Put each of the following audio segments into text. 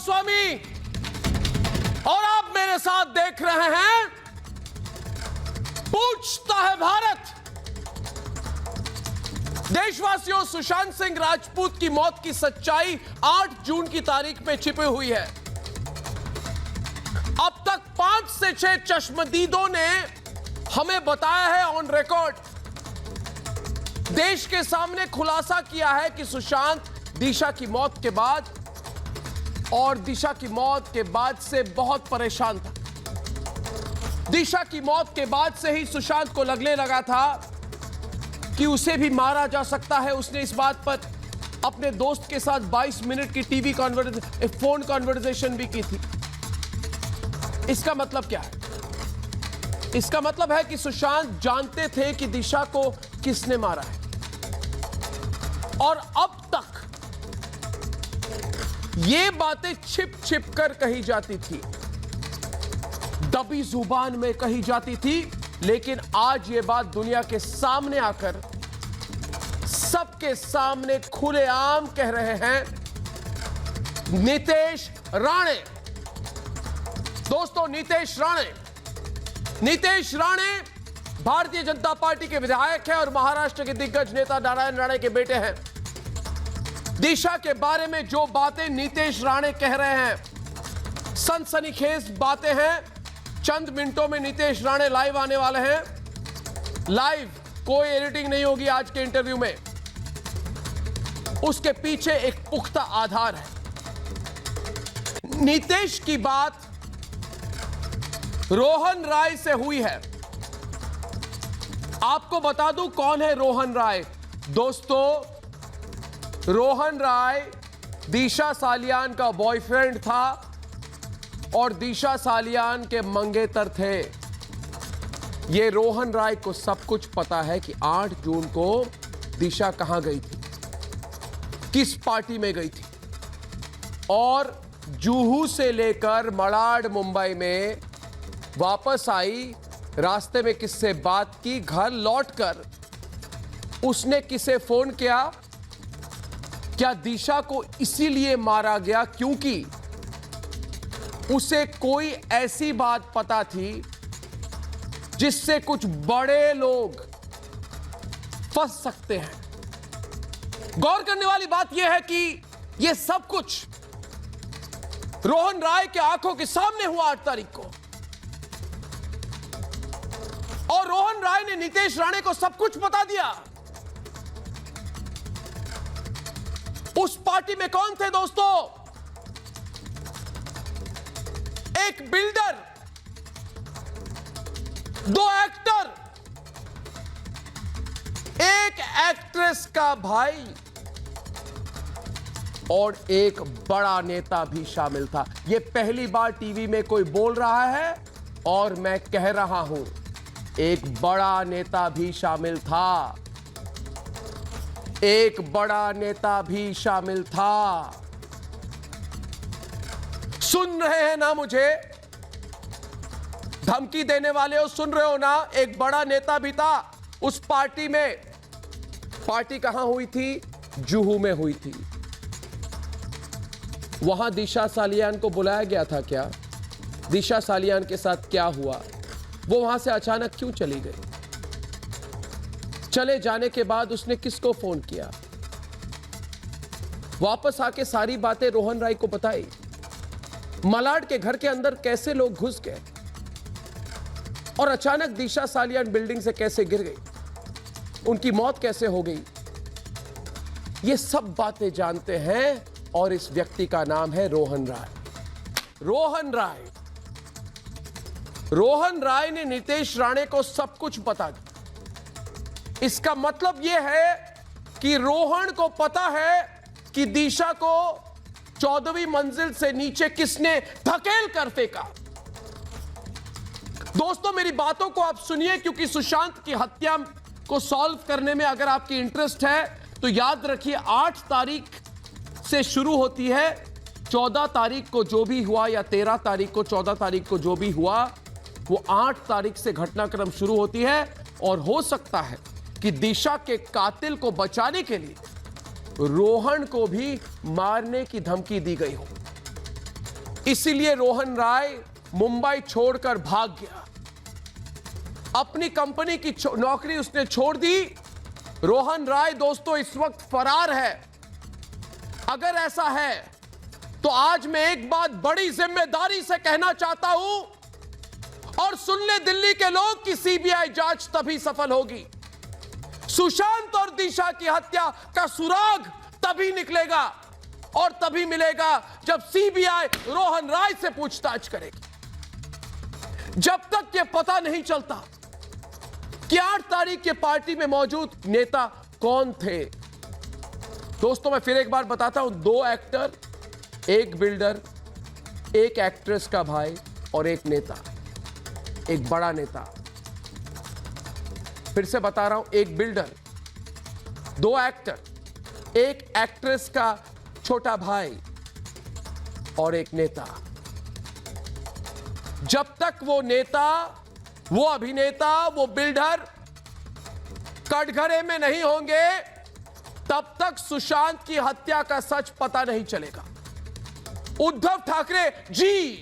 गोस्वामी और आप मेरे साथ देख रहे हैं पूछता है भारत। देशवासियों, सुशांत सिंह राजपूत की मौत की सच्चाई 8 जून की तारीख में छिपी हुई है। अब तक 5 से 6 चश्मदीदों ने हमें बताया है ऑन रिकॉर्ड, देश के सामने खुलासा किया है कि सुशांत दिशा की मौत के बाद और दिशा की मौत के बाद से बहुत परेशान था। दिशा की मौत के बाद से ही सुशांत को लगने लगा था कि उसे भी मारा जा सकता है। उसने इस बात पर अपने दोस्त के साथ 22 मिनट की फोन कॉन्वर्सेशन भी की थी। इसका मतलब क्या है? इसका मतलब है कि सुशांत जानते थे कि दिशा को किसने मारा है, और अब तक ये बातें छिप छिप कर कही जाती थी, दबी जुबान में कही जाती थी। लेकिन आज ये बात दुनिया के सामने आकर सबके सामने खुलेआम कह रहे हैं नीतेश राणे। दोस्तों, नीतेश राणे भारतीय जनता पार्टी के विधायक हैं और महाराष्ट्र के दिग्गज नेता नारायण राणे के बेटे हैं। दिशा के बारे में जो बातें नीतेश राणे कह रहे हैं, सनसनीखेज बातें हैं। चंद मिनटों में नीतेश राणे लाइव आने वाले हैं। लाइव, कोई एडिटिंग नहीं होगी आज के इंटरव्यू में। उसके पीछे एक पुख्ता आधार है। नीतेश की बात रोहन राय से हुई है। आपको बता दूं कौन है रोहन राय। दोस्तों, रोहन राय दिशा सालियान का बॉयफ्रेंड था और दिशा सालियान के मंगेतर थे। ये रोहन राय को सब कुछ पता है कि 8 जून को दिशा कहां गई थी, किस पार्टी में गई थी, और जुहू से लेकर मलाड मुंबई में वापस आई, रास्ते में किससे बात की, घर लौटकर उसने किसे फोन किया। क्या दिशा को इसीलिए मारा गया क्योंकि उसे कोई ऐसी बात पता थी जिससे कुछ बड़े लोग फंस सकते हैं। गौर करने वाली बात यह है कि यह सब कुछ रोहन राय के आंखों के सामने हुआ 8 तारीख को, और रोहन राय ने नीतेश राणे को सब कुछ बता दिया। उस पार्टी में कौन थे दोस्तों? एक बिल्डर, 2 एक्टर, एक एक्ट्रेस का भाई और एक बड़ा नेता भी शामिल था। यह पहली बार टीवी में कोई बोल रहा है और मैं कह रहा हूं, एक बड़ा नेता भी शामिल था। एक बड़ा नेता भी शामिल था। सुन रहे हैं ना मुझे? धमकी देने वाले हो, सुन रहे हो ना? एक बड़ा नेता भी था उस पार्टी में। पार्टी कहां हुई थी? जुहू में हुई थी। वहां दिशा सालियान को बुलाया गया था क्या? दिशा सालियान के साथ क्या हुआ? वो वहां से अचानक क्यों चली गई? चले जाने के बाद उसने किसको फोन किया? वापस आके सारी बातें रोहन राय को बताई। मलाड के घर के अंदर कैसे लोग घुस गए और अचानक दिशा सालियान बिल्डिंग से कैसे गिर गई, उनकी मौत कैसे हो गई, ये सब बातें जानते हैं। और इस व्यक्ति का नाम है रोहन राय। रोहन राय ने नीतेश राणे को सब कुछ बता दिया। इसका मतलब यह है कि रोहन को पता है कि दिशा को 14वीं मंजिल से नीचे किसने धकेल कर फेंका। दोस्तों, मेरी बातों को आप सुनिए, क्योंकि सुशांत की हत्या को सॉल्व करने में अगर आपकी इंटरेस्ट है तो याद रखिए 8 तारीख से शुरू होती है। 14 तारीख को जो भी हुआ या 13 तारीख को, 14 तारीख को जो भी हुआ, वो 8 तारीख से घटनाक्रम शुरू होती है। और हो सकता है कि दिशा के कातिल को बचाने के लिए रोहन को भी मारने की धमकी दी गई हो। इसीलिए रोहन राय मुंबई छोड़कर भाग गया। अपनी कंपनी की नौकरी उसने छोड़ दी। रोहन राय दोस्तों इस वक्त फरार है। अगर ऐसा है तो आज मैं एक बात बड़ी जिम्मेदारी से कहना चाहता हूं और सुन ले दिल्ली के लोग कि सीबीआई जांच तभी सफल होगी, सुशांत और दिशा की हत्या का सुराग तभी निकलेगा और तभी मिलेगा जब सीबीआई रोहन राय से पूछताछ करेगी। जब तक यह पता नहीं चलता कि 8 तारीख के पार्टी में मौजूद नेता कौन थे। दोस्तों मैं फिर एक बार बताता हूं, 2 एक्टर, एक बिल्डर, एक एक्ट्रेस का भाई और एक नेता, एक बड़ा नेता। फिर से बता रहा हूं, एक बिल्डर, 2 एक्टर, एक एक्ट्रेस का छोटा भाई और एक नेता। जब तक वो नेता, वो अभिनेता, वो बिल्डर कटघरे में नहीं होंगे तब तक सुशांत की हत्या का सच पता नहीं चलेगा। उद्धव ठाकरे जी,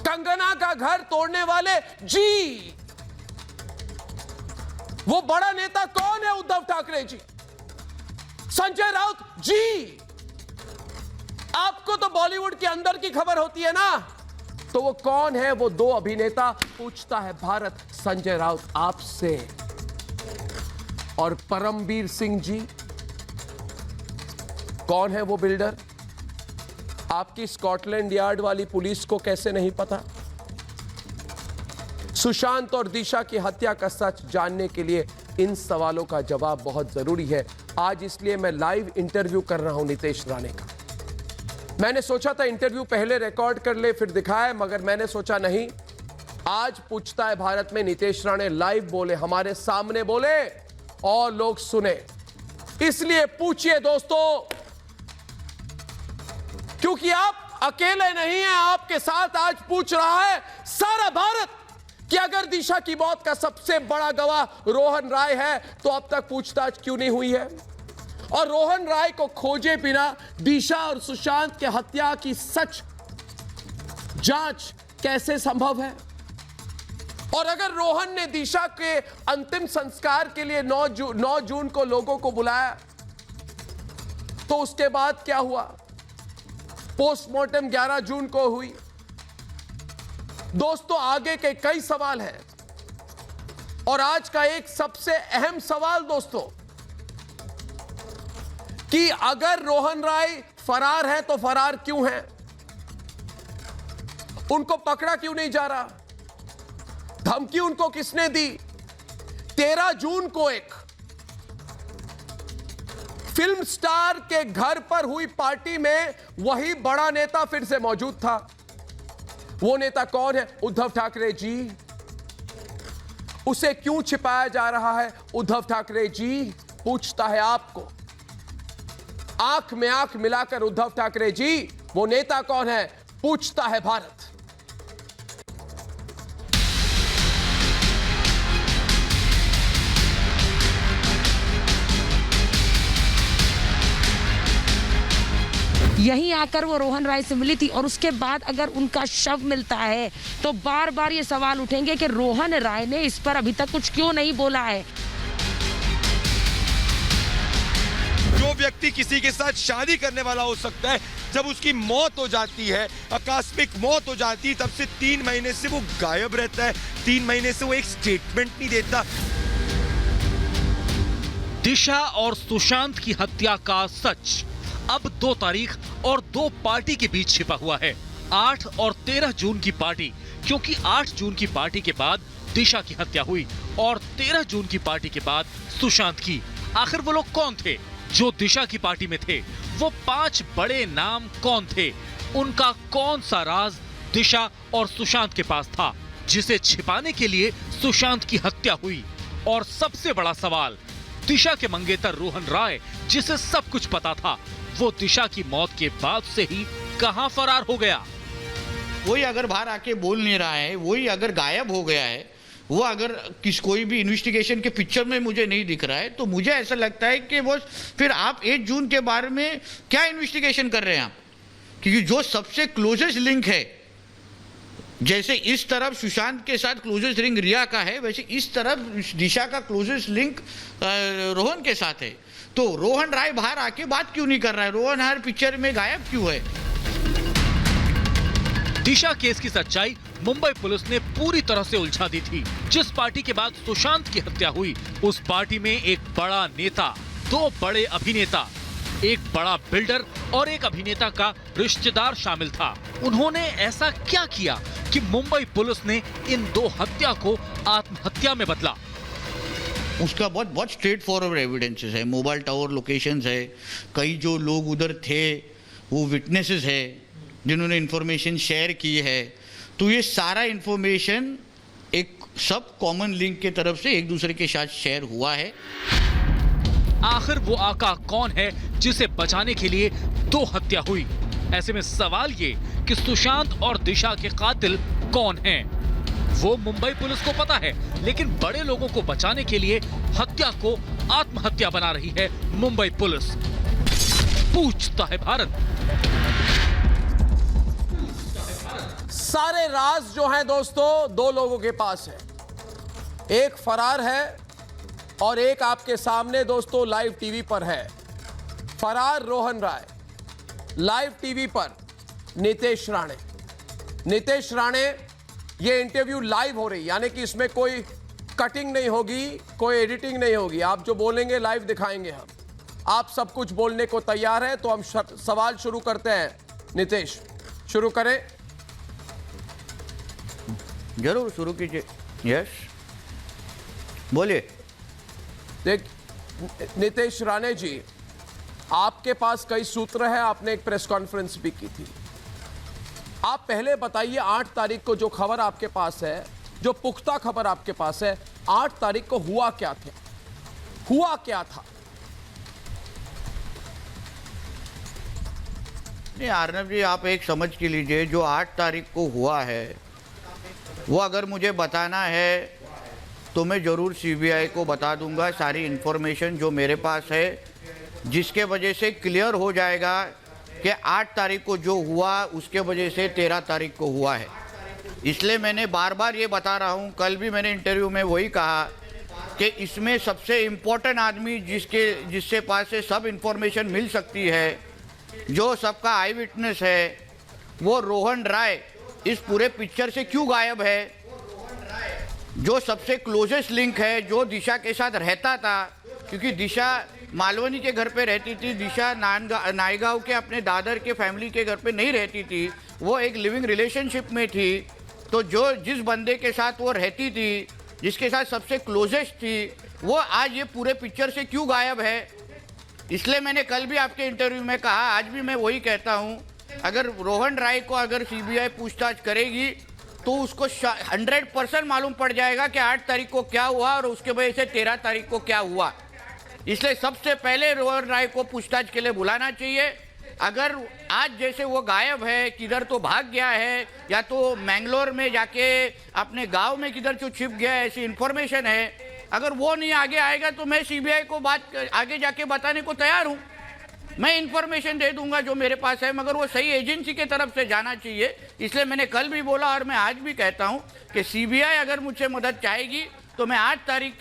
कंगना का घर तोड़ने वाले जी, वो बड़ा नेता कौन है? उद्धव ठाकरे जी, संजय राउत जी। आपको तो बॉलीवुड के अंदर की खबर होती है ना, तो वो कौन है? वो 2 अभिनेता। पूछता है भारत संजय राउत आपसे। और परमवीर सिंह जी, कौन है वो बिल्डर? आपकी स्कॉटलैंड यार्ड वाली पुलिस को कैसे नहीं पता? सुशांत और दिशा की हत्या का सच जानने के लिए इन सवालों का जवाब बहुत जरूरी है। आज इसलिए मैं लाइव इंटरव्यू कर रहा हूं नितेश राणे का। मैंने सोचा था इंटरव्यू पहले रिकॉर्ड कर ले फिर दिखाए, मगर मैंने सोचा नहीं, आज पूछता है भारत में नितेश राणे लाइव बोले, हमारे सामने बोले और लोग सुने। इसलिए पूछिए दोस्तों, क्योंकि आप अकेले नहीं हैं, आपके साथ आज पूछ रहा है सारा भारत कि अगर दिशा की मौत का सबसे बड़ा गवाह रोहन राय है तो अब तक पूछताछ क्यों नहीं हुई है? और रोहन राय को खोजे बिना दिशा और सुशांत के हत्या की सच जांच कैसे संभव है? और अगर रोहन ने दिशा के अंतिम संस्कार के लिए 9 जून को लोगों को बुलाया तो उसके बाद क्या हुआ? पोस्टमार्टम 11 जून को हुई। दोस्तों आगे के कई सवाल हैं और आज का एक सबसे अहम सवाल दोस्तों, कि अगर रोहन राय फरार है तो फरार क्यों है? उनको पकड़ा क्यों नहीं जा रहा? धमकी उनको किसने दी? 13 जून को एक फिल्म स्टार के घर पर हुई पार्टी में वही बड़ा नेता फिर से मौजूद था। वो नेता कौन है? उद्धव ठाकरे जी। उसे क्यों छिपाया जा रहा है? उद्धव ठाकरे जी पूछता है आपको। आंख में आंख मिलाकर उद्धव ठाकरे जी, वो नेता कौन है? पूछता है भारत। यहीं आकर वो रोहन राय से मिली थी और उसके बाद अगर उनका शव मिलता है तो बार बार ये सवाल उठेंगे कि रोहन राय ने इस पर अभी तक कुछ क्यों नहीं बोला है। जो व्यक्ति किसी के साथ शादी करने वाला हो सकता है, जब उसकी मौत हो जाती है, आकस्मिक मौत हो जाती है, तब से 3 महीने से वो गायब रहता है। 3 महीने से वो एक स्टेटमेंट नहीं देता। दिशा और सुशांत की हत्या का सच अब 2 तारीख और 2 पार्टी के बीच छिपा हुआ है। 8 और 13 जून की पार्टी, क्योंकि 8 जून की पार्टी के बाद दिशा की हत्या हुई और 13 जून की पार्टी के बाद सुशांत की। आखिर वो लोग कौन थे जो दिशा की पार्टी में थे? वो 5 बड़े नाम कौन थे? उनका कौन सा राज दिशा और सुशांत के पास था जिसे छिपाने के लिए सुशांत की हत्या हुई? और सबसे बड़ा सवाल, दिशा के मंगेतर रोहन राय, जिसे सब कुछ पता था, वो दिशा की मौत के बाद से ही कहां फरार हो गया? वही अगर बाहर आके बोल नहीं रहा है, वही अगर गायब हो गया है, वो अगर कोई भी इन्वेस्टिगेशन के पिक्चर में मुझे नहीं दिख रहा है, तो मुझे ऐसा लगता है कि वो फिर आप 8 जून के बारे में क्या इन्वेस्टिगेशन कर रहे हैं आप? क्योंकि जो सबसे क्लोजेस्ट लिंक है, जैसे इस तरफ सुशांत के साथ क्लोजेस्ट लिंक रिया का है, वैसे इस तरफ दिशा का क्लोजेस्ट लिंक रोहन के साथ है। तो रोहन राय बाहर आके बात क्यों नहीं कर रहा है? रोहन हर पिक्चर में गायब क्यों है? दिशा केस की सच्चाई मुंबई पुलिस ने पूरी तरह से उलझा दी थी। जिस पार्टी के बाद सुशांत की हत्या हुई, उस पार्टी में एक बड़ा नेता, दो बड़े अभिनेता, एक बड़ा बिल्डर और एक अभिनेता का रिश्तेदार शामिल था। उन्होंने ऐसा क्या किया कि मुंबई पुलिस ने इन दो हत्या को आत्महत्या में बदला? उसका बहुत स्ट्रेट फॉरवर्ड एविडेंसेस है, मोबाइल टावर लोकेशंस है, कई जो लोग उधर थे वो विटनेसेस है जिन्होंने इंफॉर्मेशन शेयर की है। तो ये सारा इंफॉर्मेशन एक सब कॉमन लिंक के तरफ से एक दूसरे के साथ शेयर हुआ है। आखिर वो आका कौन है जिसे बचाने के लिए दो हत्या हुई? ऐसे में सवाल ये कि सुशांत और दिशा के कातिल कौन हैं? वो मुंबई पुलिस को पता है, लेकिन बड़े लोगों को बचाने के लिए हत्या को आत्महत्या बना रही है मुंबई पुलिस। पूछता है भारत। सारे राज जो हैं दोस्तों दो लोगों के पास है, एक फरार है और एक आपके सामने दोस्तों लाइव टीवी पर है। फरार रोहन राय, लाइव टीवी पर नितेश राणे। नितेश राणे, ये इंटरव्यू लाइव हो रही, यानी कि इसमें कोई कटिंग नहीं होगी, कोई एडिटिंग नहीं होगी। आप जो बोलेंगे लाइव दिखाएंगे हम। आप सब कुछ बोलने को तैयार है तो हम सवाल शुरू करते हैं। नितेश, शुरू करें। जरूर शुरू कीजिए। यस, बोलिए। देख नितेश राणे जी, आपके पास कई सूत्र है, आपने एक प्रेस कॉन्फ्रेंस भी की थी। आप पहले बताइए 8 तारीख को जो खबर आपके पास है, जो पुख्ता खबर आपके पास है, 8 तारीख को हुआ क्या था? हुआ क्या था? नहीं अर्नब जी, आप एक समझ के लीजिए, जो 8 तारीख को हुआ है वो अगर मुझे बताना है तो मैं ज़रूर सीबीआई को बता दूंगा सारी इन्फॉर्मेशन जो मेरे पास है, जिसके वजह से क्लियर हो जाएगा कि 8 तारीख को जो हुआ उसके वजह से 13 तारीख को हुआ है। इसलिए मैंने बार बार ये बता रहा हूँ, कल भी मैंने इंटरव्यू में वही कहा कि इसमें सबसे इम्पोर्टेंट आदमी जिससे पास से सब इन्फॉर्मेशन मिल सकती है, जो सबका आई विटनेस है, वो रोहन राय इस पूरे पिक्चर से क्यों गायब है? जो सबसे क्लोजेस्ट लिंक है, जो दिशा के साथ रहता था, क्योंकि दिशा मालवनी के घर पे रहती थी, दिशा नायगांव के अपने दादर के फैमिली के घर पे नहीं रहती थी, वो एक लिविंग रिलेशनशिप में थी। तो जो जिस बंदे के साथ वो रहती थी, जिसके साथ सबसे क्लोजेस्ट थी, वो आज ये पूरे पिक्चर से क्यों गायब है? इसलिए मैंने कल भी आपके इंटरव्यू में कहा, आज भी मैं वही कहता हूँ, अगर रोहन राय को अगर सीबीआई पूछताछ करेगी तो उसको 100% मालूम पड़ जाएगा कि 8 तारीख को क्या हुआ और उसके वजह से 13 तारीख को क्या हुआ। इसलिए सबसे पहले रोहन राय को पूछताछ के लिए बुलाना चाहिए। अगर आज जैसे वो गायब है, किधर तो भाग गया है, या तो मैंगलोर में जाके अपने गांव में किधर तो छिप गया है, ऐसी इन्फॉर्मेशन है। अगर वो नहीं आगे आएगा तो मैं सीबीआई को बात आगे जाके बताने को तैयार हूँ। मैं इन्फॉर्मेशन दे दूंगा जो मेरे पास है, मगर वो सही एजेंसी के तरफ से जाना चाहिए। इसलिए मैंने कल भी बोला और मैं आज भी कहता हूं कि सीबीआई अगर मुझसे मदद चाहेगी तो मैं 8 तारीख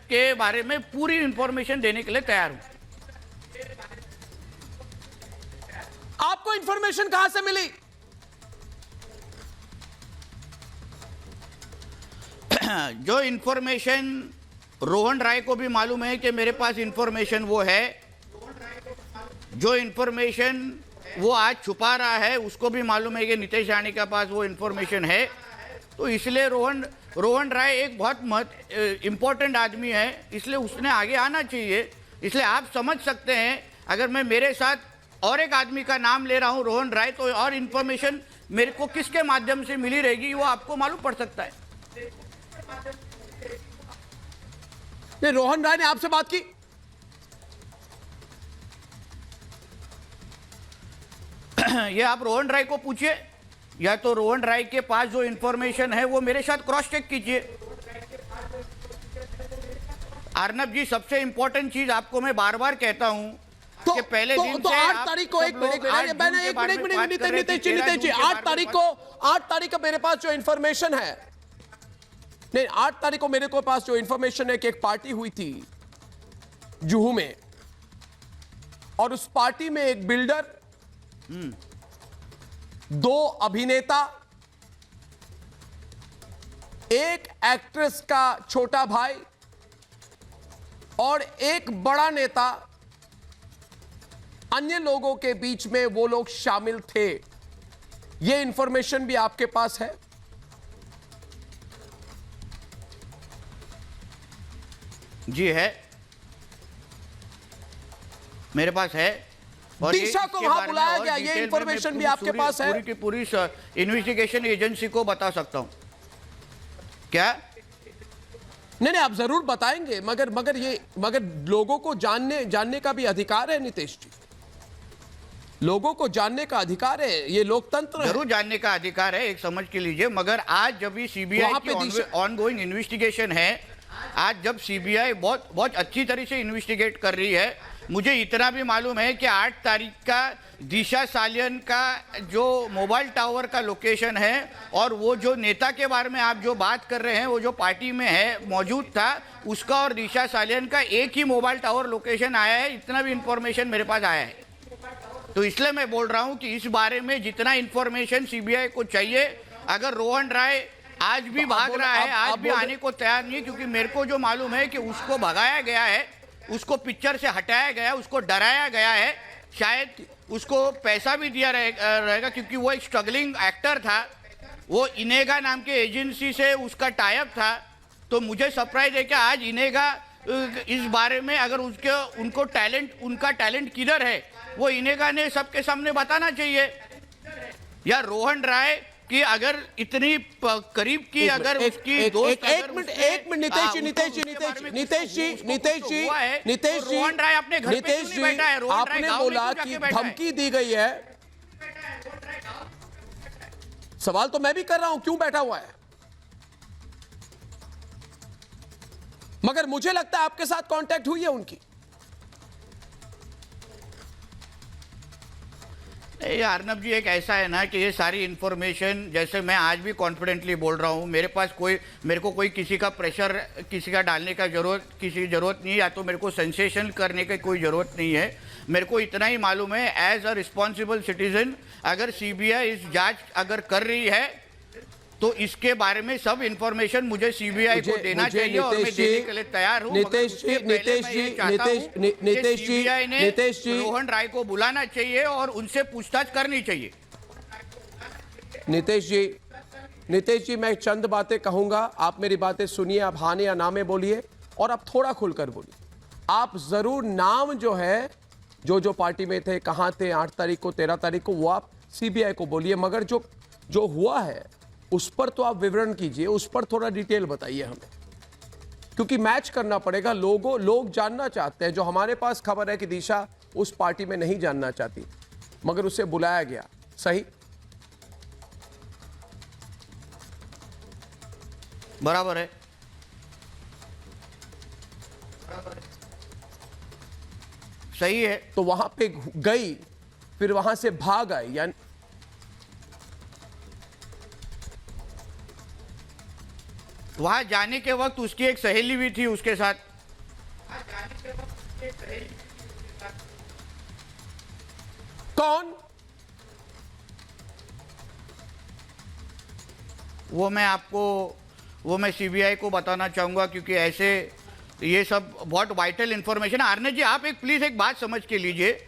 के बारे में पूरी इन्फॉर्मेशन देने के लिए तैयार हूं। आपको इंफॉर्मेशन कहां से मिली? जो इन्फॉर्मेशन रोहन राय को भी मालूम है कि मेरे पास इन्फॉर्मेशन वो है, जो इन्फॉर्मेशन वो आज छुपा रहा है उसको भी मालूम है कि नितेश राणे के पास वो इन्फॉर्मेशन है। तो इसलिए रोहन राय एक बहुत इम्पोर्टेंट आदमी है, इसलिए उसने आगे आना चाहिए। इसलिए आप समझ सकते हैं, अगर मैं मेरे साथ और एक आदमी का नाम ले रहा हूँ रोहन राय, तो और इन्फॉर्मेशन मेरे को किसके माध्यम से मिली रहेगी वो आपको मालूम पड़ सकता है। रोहन राय ने आपसे बात की? ये आप रोहन राय को पूछिए, या तो रोहन राय के पास जो इन्फॉर्मेशन है वो मेरे साथ क्रॉस चेक कीजिए। अर्नब जी, सबसे इंपॉर्टेंट चीज आपको मैं बार बार कहता हूं के पहले दिन तो से 8 आप तारीख को सब एक लोग मिनट आठ मैंने जून के एक बारे मिनट में बात कर रहे थे, नितेश जी 13 जून के 8 बारे में तारीख को मेरे पास जो इंफॉर्मेशन है, नहीं 8 तारीख को मेरे को पास जो इंफॉर्मेशन है कि एक पार्टी हुई थी जुहू में, और उस पार्टी में एक बिल्डर, 2 अभिनेता, एक एक्ट्रेस का छोटा भाई और एक बड़ा नेता, अन्य लोगों के बीच में वो लोग शामिल थे। ये इंफॉर्मेशन भी आपके पास है? जी है, मेरे पास है। और ये दिशा को इसके वहां बारे में बुलाया और गया, ये डिटेल में इंफॉर्मेशन मैं भी आपके पास है? पूरी की पूरी इन्वेस्टिगेशन एजेंसी को बता सकता हूं। क्या? नहीं आप जरूर बताएंगे, मगर लोगों को जानने का भी अधिकार है नितेश जी, लोगों को जानने का अधिकार है, ये लोकतंत्र है। जरूर जानने का अधिकार है, एक समझ के लीजिए। मगर आज जब भी सीबीआई वहां पे की ऑनगोइंग इन्वेस्टिगेशन है, आज जब सीबीआई बहुत अच्छी तरह से इन्वेस्टिगेट कर रही है, मुझे इतना भी मालूम है कि 8 तारीख का दिशा सालियन का जो मोबाइल टावर का लोकेशन है, और वो जो नेता के बारे में आप जो बात कर रहे हैं, वो जो पार्टी में है मौजूद था, उसका और दिशा सालियन का एक ही मोबाइल टावर लोकेशन आया है। इतना भी इंफॉर्मेशन मेरे पास आया है। तो इसलिए मैं बोल रहा हूं कि इस बारे में जितना इंफॉर्मेशन सीबीआई को चाहिए, अगर रोहन राय आज भी भाग रहा है, आज भी आने को तैयार नहीं, क्योंकि मेरे को जो मालूम है कि उसको भगाया गया है, उसको पिक्चर से हटाया गया, उसको डराया गया है, शायद उसको पैसा भी दिया रहेगा, क्योंकि वो एक स्ट्रगलिंग एक्टर था, वो इनेगा नाम के एजेंसी से उसका टाइप था। तो मुझे सरप्राइज है कि आज इनेगा इस बारे में, अगर उनका टैलेंट किधर है, वो इनेगा ने सबके सामने बताना चाहिए। या रोहन राय की अगर इतनी करीब की अगर उसकी दोस्त एक मिनट नितेश जी रोहन राय अपने घर पे क्यों नहीं बैठा है? रोहन राय आपने गांव में बोला क्यों कि जाके बैठा है? धमकी दी गई है, सवाल तो मैं भी कर रहा हूं, क्यों बैठा हुआ है? मगर मुझे लगता है आपके साथ कांटेक्ट हुई है उनकी। नहीं अर्नब जी, एक ऐसा है ना कि ये सारी इन्फॉर्मेशन, जैसे मैं आज भी कॉन्फिडेंटली बोल रहा हूँ, मेरे को कोई किसी का प्रेशर, किसी का डालने का जरूरत नहीं है, या तो मेरे को सेंसेशन करने की कोई ज़रूरत नहीं है। मेरे को इतना ही मालूम है, एज अ रिस्पॉन्सिबल सिटीजन, अगर सीबीआई इस जांच अगर कर रही है, तो इसके बारे में सब इंफॉर्मेशन मुझे सीबीआई को देना चाहिए, और मैं देने के लिए तैयार हूं। नितेश जी, रोहन राय को बुलाना चाहिए और उनसे पूछताछ करनी चाहिए। नितेश जी मैं चंद बातें कहूंगा, आप मेरी बातें सुनिए, आप हाँ या ना में बोलिए, और आप थोड़ा खुलकर बोलिए। आप जरूर नाम जो है, जो पार्टी में थे, कहां थे, 8 तारीख को 13 तारीख को, वो आप सीबीआई को बोलिए, मगर जो हुआ है उस पर तो आप विवरण कीजिए, उस पर थोड़ा डिटेल बताइए हमें, क्योंकि मैच करना पड़ेगा। लोग जानना चाहते हैं। जो हमारे पास खबर है कि दिशा उस पार्टी में नहीं जानना चाहती, मगर उसे बुलाया गया, सही? बराबर है। सही है। तो वहां पे गई, फिर वहां से भाग आई, यानी वहां जाने के वक्त उसकी एक सहेली भी थी उसके साथ। कौन? वो मैं सीबीआई को बताना चाहूंगा, क्योंकि ऐसे ये सब बहुत वाइटल इंफॉर्मेशन है। आर्ने जी, आप प्लीज एक बात समझ के लीजिए।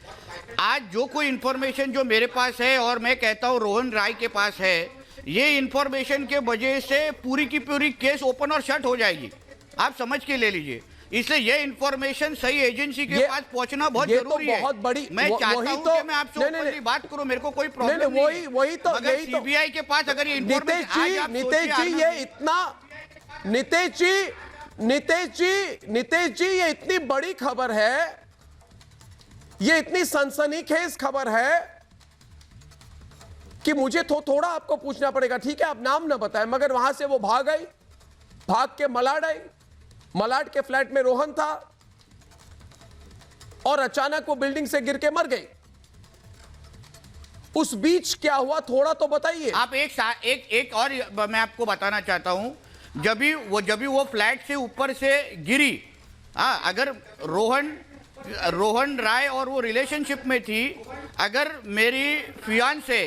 आज जो कोई इंफॉर्मेशन जो मेरे पास है, और मैं कहता हूं रोहन राय के पास है, ये इंफॉर्मेशन के वजह से पूरी की पूरी केस ओपन और शट हो जाएगी। आप समझ के ले लीजिए। इसलिए ये इंफॉर्मेशन सही एजेंसी के पास पहुंचना बहुत जरूरी है। बहुत बड़ी, मैं चाहता हूं कि मैं आपसे ओपनली बात करूं, मेरे को कोई प्रॉब्लम नहीं है। वही तो सीबीआई के पास अगर ये इंफॉर्मेशन, नितेश जी ये इतनी बड़ी खबर है, ये इतनी सनसनीखेज खबर है कि मुझे थोड़ा आपको पूछना पड़ेगा। ठीक है, आप नाम ना बताएं, मगर वहां से वो भाग आई, भाग के मलाड आई, मलाड के फ्लैट में रोहन था, और अचानक वो बिल्डिंग से गिर के मर गई। उस बीच क्या हुआ थोड़ा तो बताइए। आप एक और मैं आपको बताना चाहता हूं, जब भी वो फ्लैट से ऊपर से गिरी, अगर रोहन राय और वो रिलेशनशिप में थी, अगर मेरी फियांसे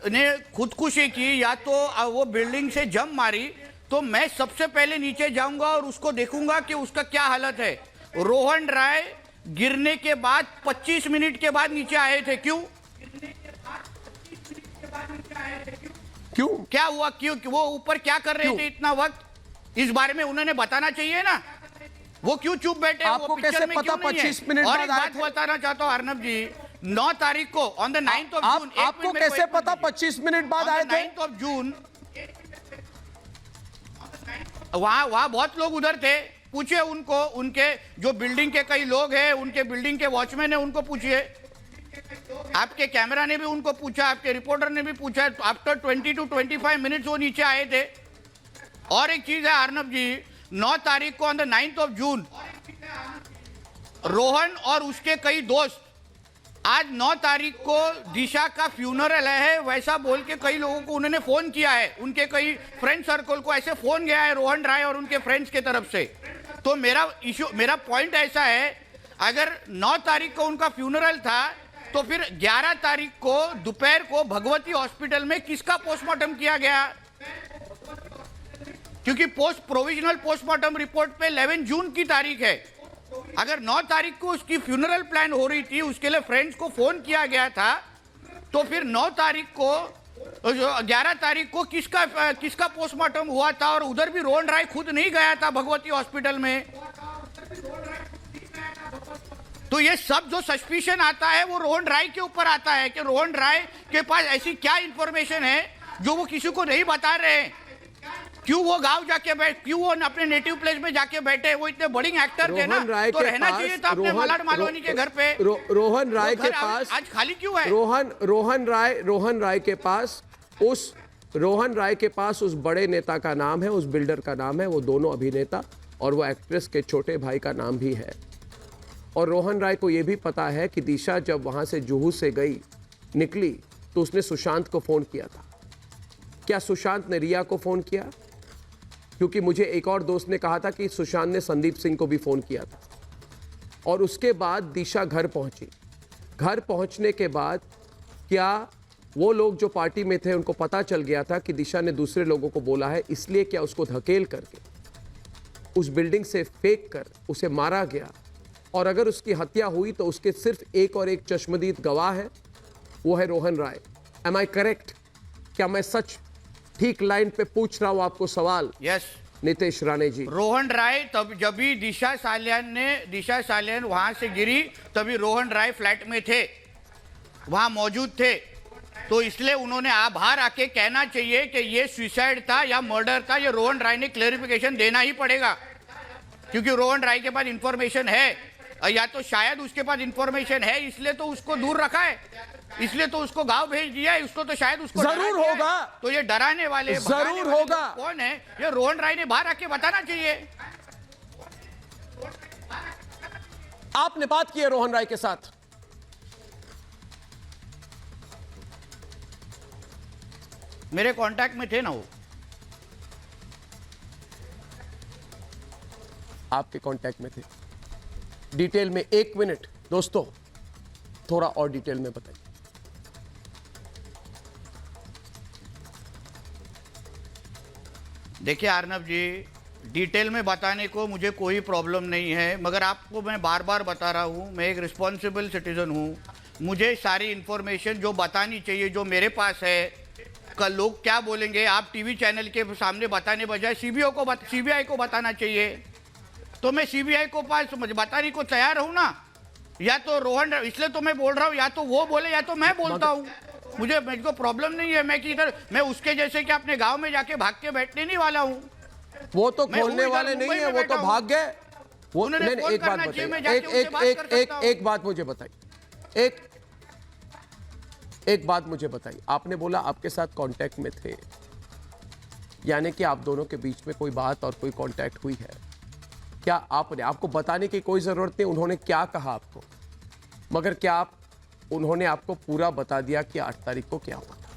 ने खुदकुशी की या तो वो बिल्डिंग से जंप मारी, तो मैं सबसे पहले नीचे जाऊंगा और उसको देखूंगा कि उसका क्या हालत है। रोहन राय गिरने के बाद 25 मिनट के बाद नीचे आए थे। क्यों क्या हुआ? क्यों वो ऊपर क्या कर रहे थे इतना वक्त? इस बारे में उन्होंने बताना चाहिए ना। वो क्यों चुप बैठे? आपको कैसे पता 25 मिनट और बाद एक आए बात थे? बताना चाहता हूं अर्नब जी, 9 तारीख को on the 9th of June, आपको कैसे पता 25 मिनट बाद आए थे? 9th ऑफ जून वहां बहुत लोग उधर थे। पूछिए उनको, उनके जो बिल्डिंग के कई लोग हैं, उनके बिल्डिंग के वॉचमैन है, उनको पूछिए। आपके कैमरा ने भी उनको पूछा, आपके रिपोर्टर ने भी पूछा। आफ्टर 20 to 25 मिनट्स वो नीचे आए थे। और एक चीज है अर्नब जी, 9 तारीख को on the 9th of June Rohan और उसके कई दोस्त, आज 9 तारीख को दिशा का फ्यूनरल है वैसा बोल के कई लोगों को उन्होंने फोन किया है। उनके कई फ्रेंड सर्कल को ऐसे फोन गया है रोहन राय और उनके फ्रेंड्स के तरफ से। तो मेरा पॉइंट ऐसा है, अगर 9 तारीख को उनका फ्यूनरल था, तो फिर 11 तारीख को दोपहर को भगवती हॉस्पिटल में किसका पोस्टमार्टम किया गया? क्योंकि प्रोविजनल पोस्टमार्टम रिपोर्ट पे 11 जून की तारीख है। अगर 9 तारीख को उसकी फ्यूनरल प्लान हो रही थी, उसके लिए फ्रेंड्स को फोन किया गया था, तो फिर 9 तारीख को 11 तारीख को किसका पोस्टमार्टम हुआ था? और उधर भी रोहन राय खुद नहीं गया था भगवती हॉस्पिटल में। तो ये सब जो सस्पिशन आता है वो रोहन राय के ऊपर आता है कि रोहन राय के पास ऐसी क्या इंफॉर्मेशन है जो वो किसी को नहीं बता रहे। क्यों वो गांव जाके क्यों वो अपने नेटिव प्लेस में जाके बैठे? वो इतने बड़ी एक्टर थे ना, तो रहना चाहिए था अपने मलाड मालवानी के घर पे। रोहन राय के पास आज खाली क्यों है? रोहन राय के पास उस बड़े नेता का नाम है, उस बिल्डर का नाम है, वो दोनों अभिनेता और वो एक्ट्रेस के छोटे भाई का नाम भी है। और रोहन राय को यह भी पता है कि दिशा जब वहां से जुहू से निकली तो उसने सुशांत को फोन किया था। क्या सुशांत ने रिया को फोन किया? क्योंकि मुझे एक और दोस्त ने कहा था कि सुशांत ने संदीप सिंह को भी फोन किया था। और उसके बाद दिशा घर पहुंची। घर पहुंचने के बाद क्या वो लोग जो पार्टी में थे उनको पता चल गया था कि दिशा ने दूसरे लोगों को बोला है, इसलिए क्या उसको धकेल करके उस बिल्डिंग से फेंक कर उसे मारा गया? और अगर उसकी हत्या हुई तो उसके सिर्फ एक और एक चश्मदीद गवाह है, वो है Rohan Rai. Am I correct? क्या मैं सच ठीक लाइन पे पूछ रहा हूं आपको सवाल? यस नितेश राणे जी। रोहन राय तब जब भी दिशा सालियान वहां से गिरी, तभी रोहन राय फ्लैट में थे, वहां मौजूद थे। तो इसलिए उन्होंने बाहर आके कहना चाहिए कि ये सुसाइड था या मर्डर था। ये रोहन राय ने क्लेरिफिकेशन देना ही पड़ेगा, क्योंकि रोहन राय के पास इंफॉर्मेशन है, या तो शायद उसके पास इंफॉर्मेशन है इसलिए तो उसको दूर रखा है, इसलिए तो उसको गांव भेज दिया है। उसको तो शायद उसको जरूर होगा। तो ये डराने वाले जरूर होगा। कौन है? ये रोहन राय ने बाहर आके बताना चाहिए। आपने बात की है रोहन राय के साथ? मेरे कांटेक्ट में थे ना वो। आपके कांटेक्ट में थे? डिटेल में 1 मिनट दोस्तों, थोड़ा और डिटेल में बताइए। देखिए अर्नब जी, डिटेल में बताने को मुझे कोई प्रॉब्लम नहीं है, मगर आपको मैं बार बार बता रहा हूँ, मैं एक रिस्पॉन्सिबल सिटीजन हूँ। मुझे सारी इंफॉर्मेशन जो बतानी चाहिए, जो मेरे पास है, कल लोग क्या बोलेंगे आप टीवी चैनल के सामने बताने बजाय सीबीआई को बताना चाहिए। तो मैं सीबीआई को पास बताने को तैयार हूँ ना। या तो रोहन, इसलिए तो मैं बोल रहा हूँ, या तो वो बोले या तो मैं बोलता हूँ। मुझे को प्रॉब्लम नहीं है। मैं किधर, मैं उसके जैसे कि अपने गांव में जाके भाग के बैठने नहीं वाला हूँ। वो तो खोलने वाले नहीं है, वो तो भाग गए। वो नहीं, एक बात बताइए, एक बात मुझे बताइए, एक बात मुझे बताइए। आपने बोला आपके साथ कांटेक्ट में थे, यानी कि आप दोनों के बीच में कोई बात और कोई कांटेक्ट हुई है। क्या आपको बताने की कोई जरूरत नहीं, उन्होंने क्या कहा आपको? मगर क्या उन्होंने आपको पूरा बता दिया कि 8 तारीख को क्या हुआ था?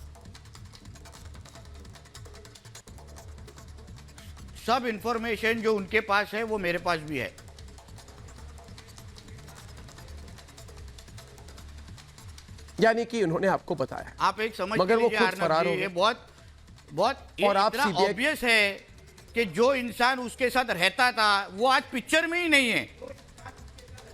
सब इंफॉर्मेशन जो उनके पास है वो मेरे पास भी है। यानी कि उन्होंने आपको बताया, आप एक समझ मगर वो लीजिए खुद अर्नब फरार जी, हो गए। ये बहुत बहुत ये और आप इतना CBI ऑब्वियस है कि जो इंसान उसके साथ रहता था वो आज पिक्चर में ही नहीं है।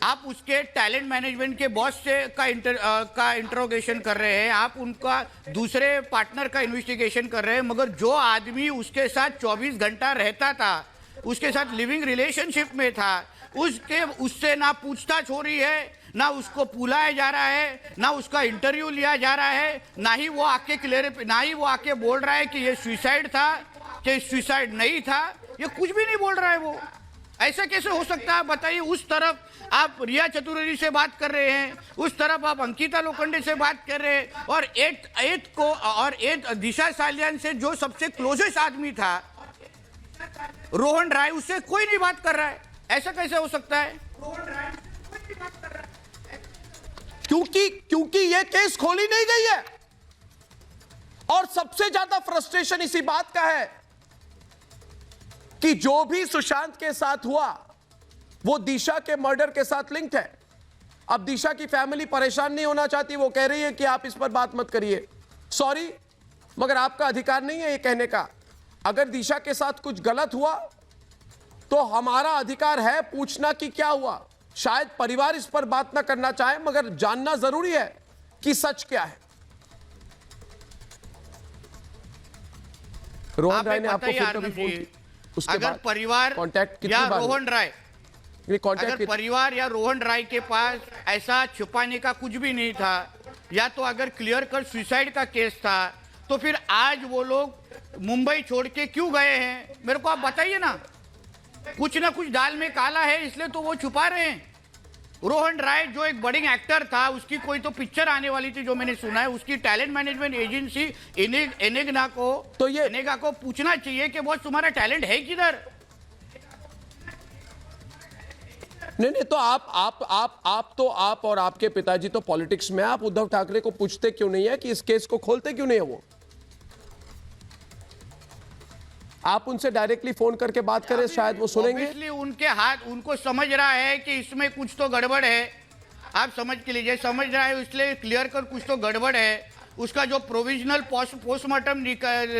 आप उसके टैलेंट मैनेजमेंट के बॉस से का इंटरोगेशन कर रहे हैं, आप उनका दूसरे पार्टनर का इन्वेस्टिगेशन कर रहे हैं, मगर जो आदमी उसके साथ 24 घंटा रहता था, उसके साथ लिविंग रिलेशनशिप में था, उससे ना पूछताछ हो रही है, ना उसको बुलाया जा रहा है, ना उसका इंटरव्यू लिया जा रहा है, ना ही वो आके बोल रहा है कि ये सुसाइड था कि सुसाइड नहीं था। ये कुछ भी नहीं बोल रहा है वो। ऐसा कैसे हो सकता है बताइए? उस तरफ आप रिया चतुर्वेदी से बात कर रहे हैं, उस तरफ आप अंकिता लोखंडे से बात कर रहे हैं, और एट दिशा सालियान से जो सबसे क्लोजेस्ट आदमी था रोहन राय, उससे कोई नहीं बात कर रहा है। ऐसा कैसे हो सकता है? क्योंकि यह केस खोली नहीं गई है। और सबसे ज्यादा फ्रस्ट्रेशन इसी बात का है कि जो भी सुशांत के साथ हुआ वो दिशा के मर्डर के साथ लिंक्ड है। अब दिशा की फैमिली परेशान नहीं होना चाहती, वो कह रही है कि आप इस पर बात मत करिए। सॉरी, मगर आपका अधिकार नहीं है ये कहने का। अगर दिशा के साथ कुछ गलत हुआ तो हमारा अधिकार है पूछना कि क्या हुआ। शायद परिवार इस पर बात ना करना चाहे, मगर जानना जरूरी है कि सच क्या है। रोहन राय ने आपको फिर कभी फोन किया? उसके अगर बाद परिवार कांटेक्ट कितनी या बार रोहन राय ये कांटेक्ट अगर परिवार या रोहन राय के पास ऐसा छुपाने का कुछ भी नहीं था, या तो अगर क्लियर कट सुसाइड का केस था, तो फिर आज वो लोग मुंबई छोड़ के क्यों गए हैं? मेरे को आप बताइए ना। कुछ ना कुछ दाल में काला है, इसलिए तो वो छुपा रहे हैं। रोहन राय जो एक बडिंग एक्टर था, उसकी कोई तो पिक्चर आने वाली थी जो मैंने सुना है, उसकी टैलेंट मैनेजमेंट एजेंसी एनेगा को पूछना चाहिए कि बॉस तुम्हारा टैलेंट है किधर? नहीं तो आप और आपके पिताजी तो पॉलिटिक्स में, आप उद्धव ठाकरे को पूछते क्यों नहीं है कि इस केस को खोलते क्यों नहीं है? वो आप उनसे डायरेक्टली फोन करके बात करें, शायद वो सुनेंगे। इसलिए उनके हाथ, उनको समझ रहा है कि इसमें कुछ तो गड़बड़ है। आप समझ के लीजिए, समझ रहा है, इसलिए क्लियर कर कुछ तो गड़बड़ है। उसका जो प्रोविजनल पोस्टमार्टम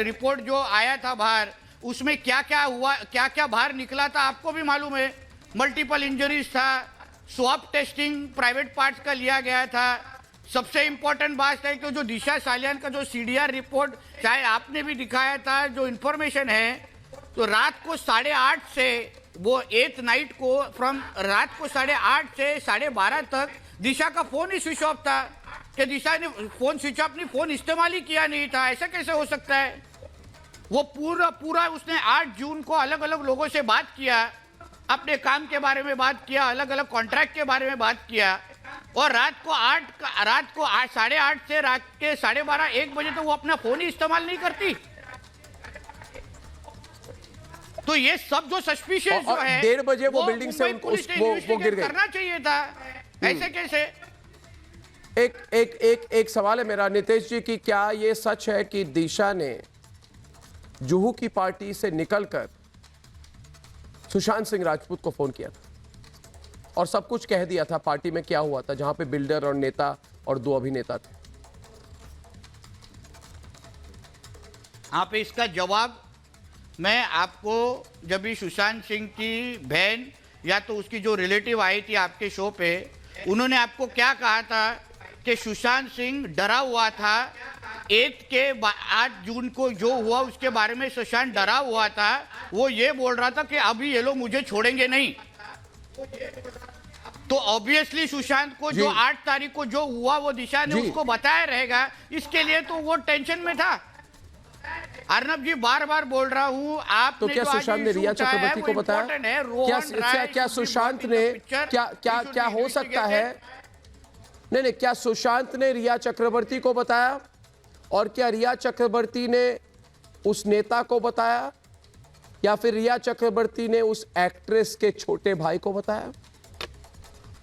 रिपोर्ट जो आया था बाहर, उसमें क्या क्या हुआ, क्या क्या बाहर निकला था आपको भी मालूम है। मल्टीपल इंजरीज था, स्वैब टेस्टिंग प्राइवेट पार्ट्स का लिया गया था। सबसे इंपॉर्टेंट बात है कि जो दिशा सालियान का जो CDR रिपोर्ट चाहे आपने भी दिखाया था, जो इंफॉर्मेशन है, तो रात को 8:30 से वो 8th नाइट को रात को 8:30 से 12:30 तक दिशा का फोन ही स्विच ऑफ था, कि दिशा ने फोन स्विच ऑफ नहीं, फोन इस्तेमाल ही किया नहीं था। ऐसा कैसे हो सकता है? वो पूरा उसने 8 जून को अलग अलग लोगों से बात किया, अपने काम के बारे में बात किया, अलग अलग कॉन्ट्रैक्ट के बारे में बात किया, और रात को 8:30 से रात के 12:30-1 बजे तो वो अपना फोन ही इस्तेमाल नहीं करती। तो ये सब जो सस्पिशियस जो है, 1:30 बजे वो बिल्डिंग से वो गिर गए। करना चाहिए था। ऐसे कैसे? एक सवाल है मेरा नितेश जी, कि क्या ये सच है कि दिशा ने जुहू की पार्टी से निकलकर सुशांत सिंह राजपूत को फोन किया था और सब कुछ कह दिया था पार्टी में क्या हुआ था, जहां पे बिल्डर और नेता और 2 अभिनेता थे? आप इसका जवाब मैं आपको, जब भी सुशांत सिंह की बहन या तो उसकी जो रिलेटिव आई थी आपके शो पे, उन्होंने आपको क्या कहा था कि सुशांत सिंह डरा हुआ था। 8 जून को जो हुआ उसके बारे में सुशांत डरा हुआ था। वो ये बोल रहा था कि अभी ये लोग मुझे छोड़ेंगे नहीं। तो ऑब्वियसली सुशांत को जो 8 तारीख को जो हुआ वो दिशा ने उसको बताया रहेगा, इसके लिए तो वो टेंशन में था। अर्नब जी बार-बार बोल रहा हूं, आप तो क्या सुशांत ने रिया चक्रवर्ती को बताया? क्या सुशांत ने क्या हो सकता है? नहीं, क्या सुशांत ने रिया चक्रवर्ती को बताया? और क्या रिया चक्रवर्ती ने उस नेता को बताया, या फिर रिया चक्रवर्ती ने उस एक्ट्रेस के छोटे भाई को बताया?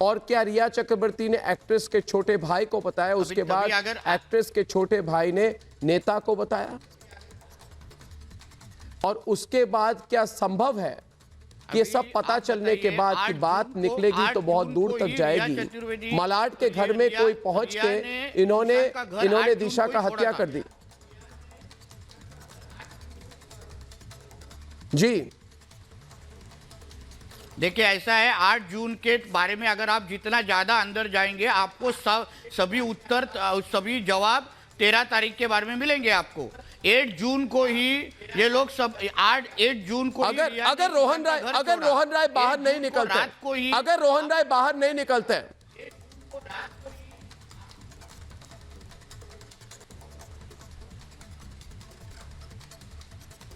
और क्या रिया चक्रवर्ती ने एक्ट्रेस के छोटे भाई को बताया, उसके तभी बाद अगर एक्ट्रेस के छोटे भाई ने नेता को बताया, और उसके बाद क्या संभव है कि ये सब पता चलने के बाद की बात निकलेगी तो बहुत दूर तक जाएगी। मलाड के घर में कोई पहुंच के इन्होंने दिशा का हत्या कर दी। जी देखिए ऐसा है, 8 जून के बारे में अगर आप जितना ज्यादा अंदर जाएंगे आपको सभी उत्तर सभी जवाब 13 तारीख के बारे में मिलेंगे आपको। 8 जून को ही ये लोग सब 8 जून को अगर रोहन राय बाहर नहीं निकलते, अगर रोहन राय बाहर नहीं निकलते,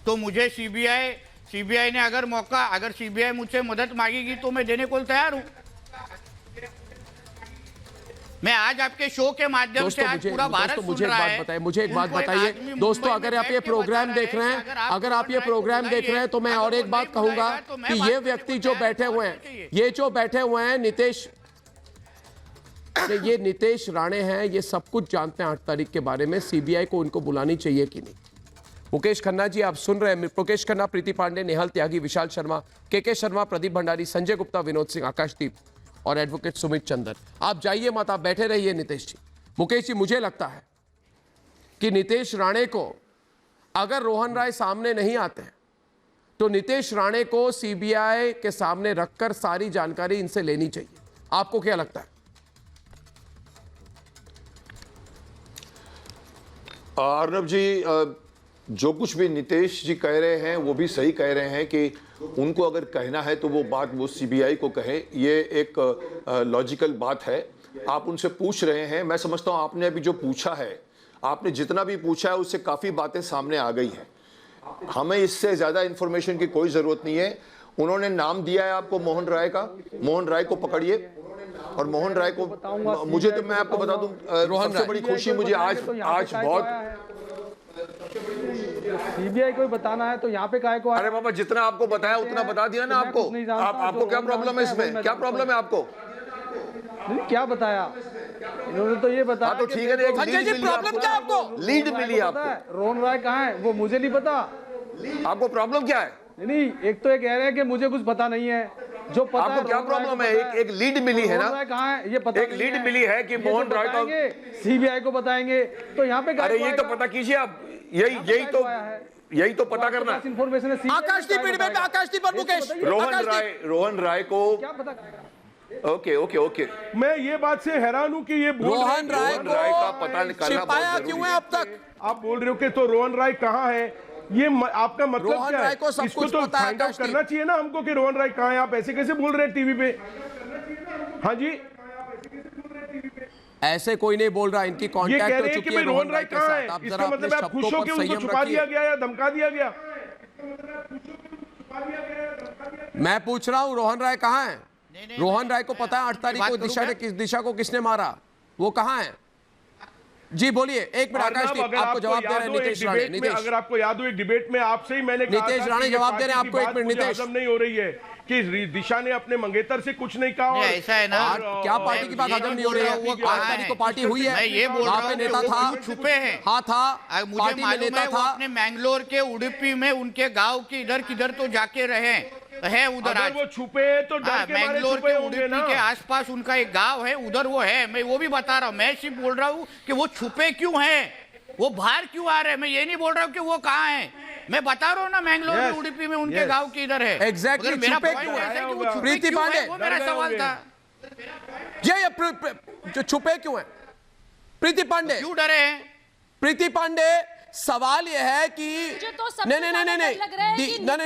तो मुझे सीबीआई ने अगर सीबीआई मुझसे मदद मांगेगी तो मैं देने को तैयार हूं। मैं आज आपके शो के माध्यम से आज पूरा भारत सुन रहा है। मुझे एक बात बताइए दोस्तों, अगर आप ये प्रोग्राम देख रहे हैं, अगर आप ये प्रोग्राम देख रहे हैं तो मैं और एक बात कहूंगा कि ये व्यक्ति जो बैठे हुए हैं, ये जो बैठे हुए हैं ये नीतेश राणे हैं, ये सब कुछ जानते हैं 8 तारीख के बारे में। सीबीआई को उनको बुलानी चाहिए कि नहीं? मुकेश खन्ना जी आप सुन रहे हैं, मुकेश खन्ना, प्रीति पांडे, नेहल त्यागी, विशाल शर्मा, के शर्मा, प्रदीप भंडारी, संजय गुप्ता, विनोद सिंह, आकाशदीप और एडवोकेट सुमित चंदन। आप जाइए मत, आप बैठे रहिए नीतीश जी। मुकेश जी, मुझे लगता है कि नीतेश राणे को अगर रोहन राय सामने नहीं आते हैं तो नीतेश राणे को सीबीआई के सामने रखकर सारी जानकारी इनसे लेनी चाहिए। आपको क्या लगता है? अर्नब जी, जो कुछ भी नीतीश जी कह रहे हैं वो भी सही कह रहे हैं कि उनको अगर कहना है तो वो बात वो सीबीआई को कहे। ये एक लॉजिकल बात है। आप उनसे पूछ रहे हैं, मैं समझता हूं आपने अभी जो पूछा है, आपने जितना भी पूछा है उससे काफ़ी बातें सामने आ गई हैं। हमें इससे ज़्यादा इन्फॉर्मेशन की कोई ज़रूरत नहीं है। उन्होंने नाम दिया है आपको मोहन राय का, मोहन राय को पकड़िए और मोहन राय को मुझे तो मैं आपको बता दूं, सबसे बड़ी खुशी मुझे आज बहुत सीबीआई को बताना है तो यहाँ पे काहे को? अरे बाबा, जितना आपको बताया उतना बता दिया ना आपको। आपको क्या प्रॉब्लम है इसमें? क्या प्रॉब्लम है आपको? नहीं, क्या बताया इन्होंने? तो ये बताया तो ठीक है, प्रॉब्लम क्या आपको? लीड मिली आपको। रोहन राय कहाँ है वो मुझे नहीं पता। आपको प्रॉब्लम क्या है? नहीं, एक तो ये कह रहे हैं कि मुझे कुछ पता नहीं है। जो पता आपको क्या प्रॉब्लम है? एक लीड मिली है ना, कहाँ है ये पता? एक लीड मिली है कि मोहन राय का सीबीआई को बताएंगे तो यहाँ पे। अरे ये तो पता कीजिए आप, यही तो पता करना है। इन्फॉर्मेशन है। आकाशदीप और मुकेश, रोहन राय को क्या पता? ओके मैं ये बात से हैरान हूं कि ये रोहन राय का पता निकालना छिपाया क्यों है अब तक? आप बोल रहे हो कि तो रोहन राय कहाँ है, ये आपका मतलब रोहन क्या राय है? को सब इसको कुछ तो पता है, फाइंड आउट करना चाहिए ना हमको कि रोहन राय कहाँ है। आप ऐसे कैसे बोल रहे हैं टीवी पे? हाँ जी, ऐसे कोई नहीं बोल रहा, इनकी ये कांटेक्ट कह हो रहे हैं चुकी कि है रोहन राय के कहाँ साथ। है। आप इसका जरा मतलब अपने आप खुश शब्दों हो पर कि उनको संयम छुपा दिया रखिए। गया या धमका दिया गया? मैं पूछ रहा हूँ रोहन राय कहाँ है? रोहन राय को पता है 8 तारीख को दिशा को किसने मारा, वो कहाँ है? जी बोलिए, एक मिनट। आकाशदीप आपको जवाब दे रहे हैं नीतीश राणे। अगर आपको याद हो एक डिबेट में आपसे ही मैंने कहा नीतीश राणे जवाब दे रहे हैं आपको। एक मिनट नीतीश, नहीं हो रही है कि दिशा ने अपने मंगेतर से कुछ नहीं कहा। ऐसा है ना, क्या पार्टी की बात हजम नहीं हो रही है? 8 तारीख को पार्टी हुई है, मैं ये बोल रहा हूं नेता था, छुपे हैं। हाँ था, मुझे पार्टी में मालूम नेता है वो था। अपने मैंगलोर के उडुपी में उनके गांव के इधर किधर तो जाके रहे है उधर। अगर वो छुपे हैं तो डर के मारे मैंगलोर छुपे के होंगे ना। उडुपी के आसपास उनका एक गांव है, उधर वो है। मैं वो भी बता रहा हूँ। मैं सिर्फ बोल रहा हूँ कि वो छुपे क्यों हैं, वो बाहर क्यों आ रहे हैं। मैं ये नहीं बोल रहा हूँ कि वो कहाँ है। मैं बता रहा हूँ ना, मैंगलोर में उडुपी में उनके गांव के इधर है। एग्जैक्टली, छुपे क्यों है? प्रीति पांडे, वो मेरा सवाल था। जो छुपे क्यों है? प्रीति पांडे क्यों डरे हैं? प्रीति पांडे, सवाल यह है कि नहीं,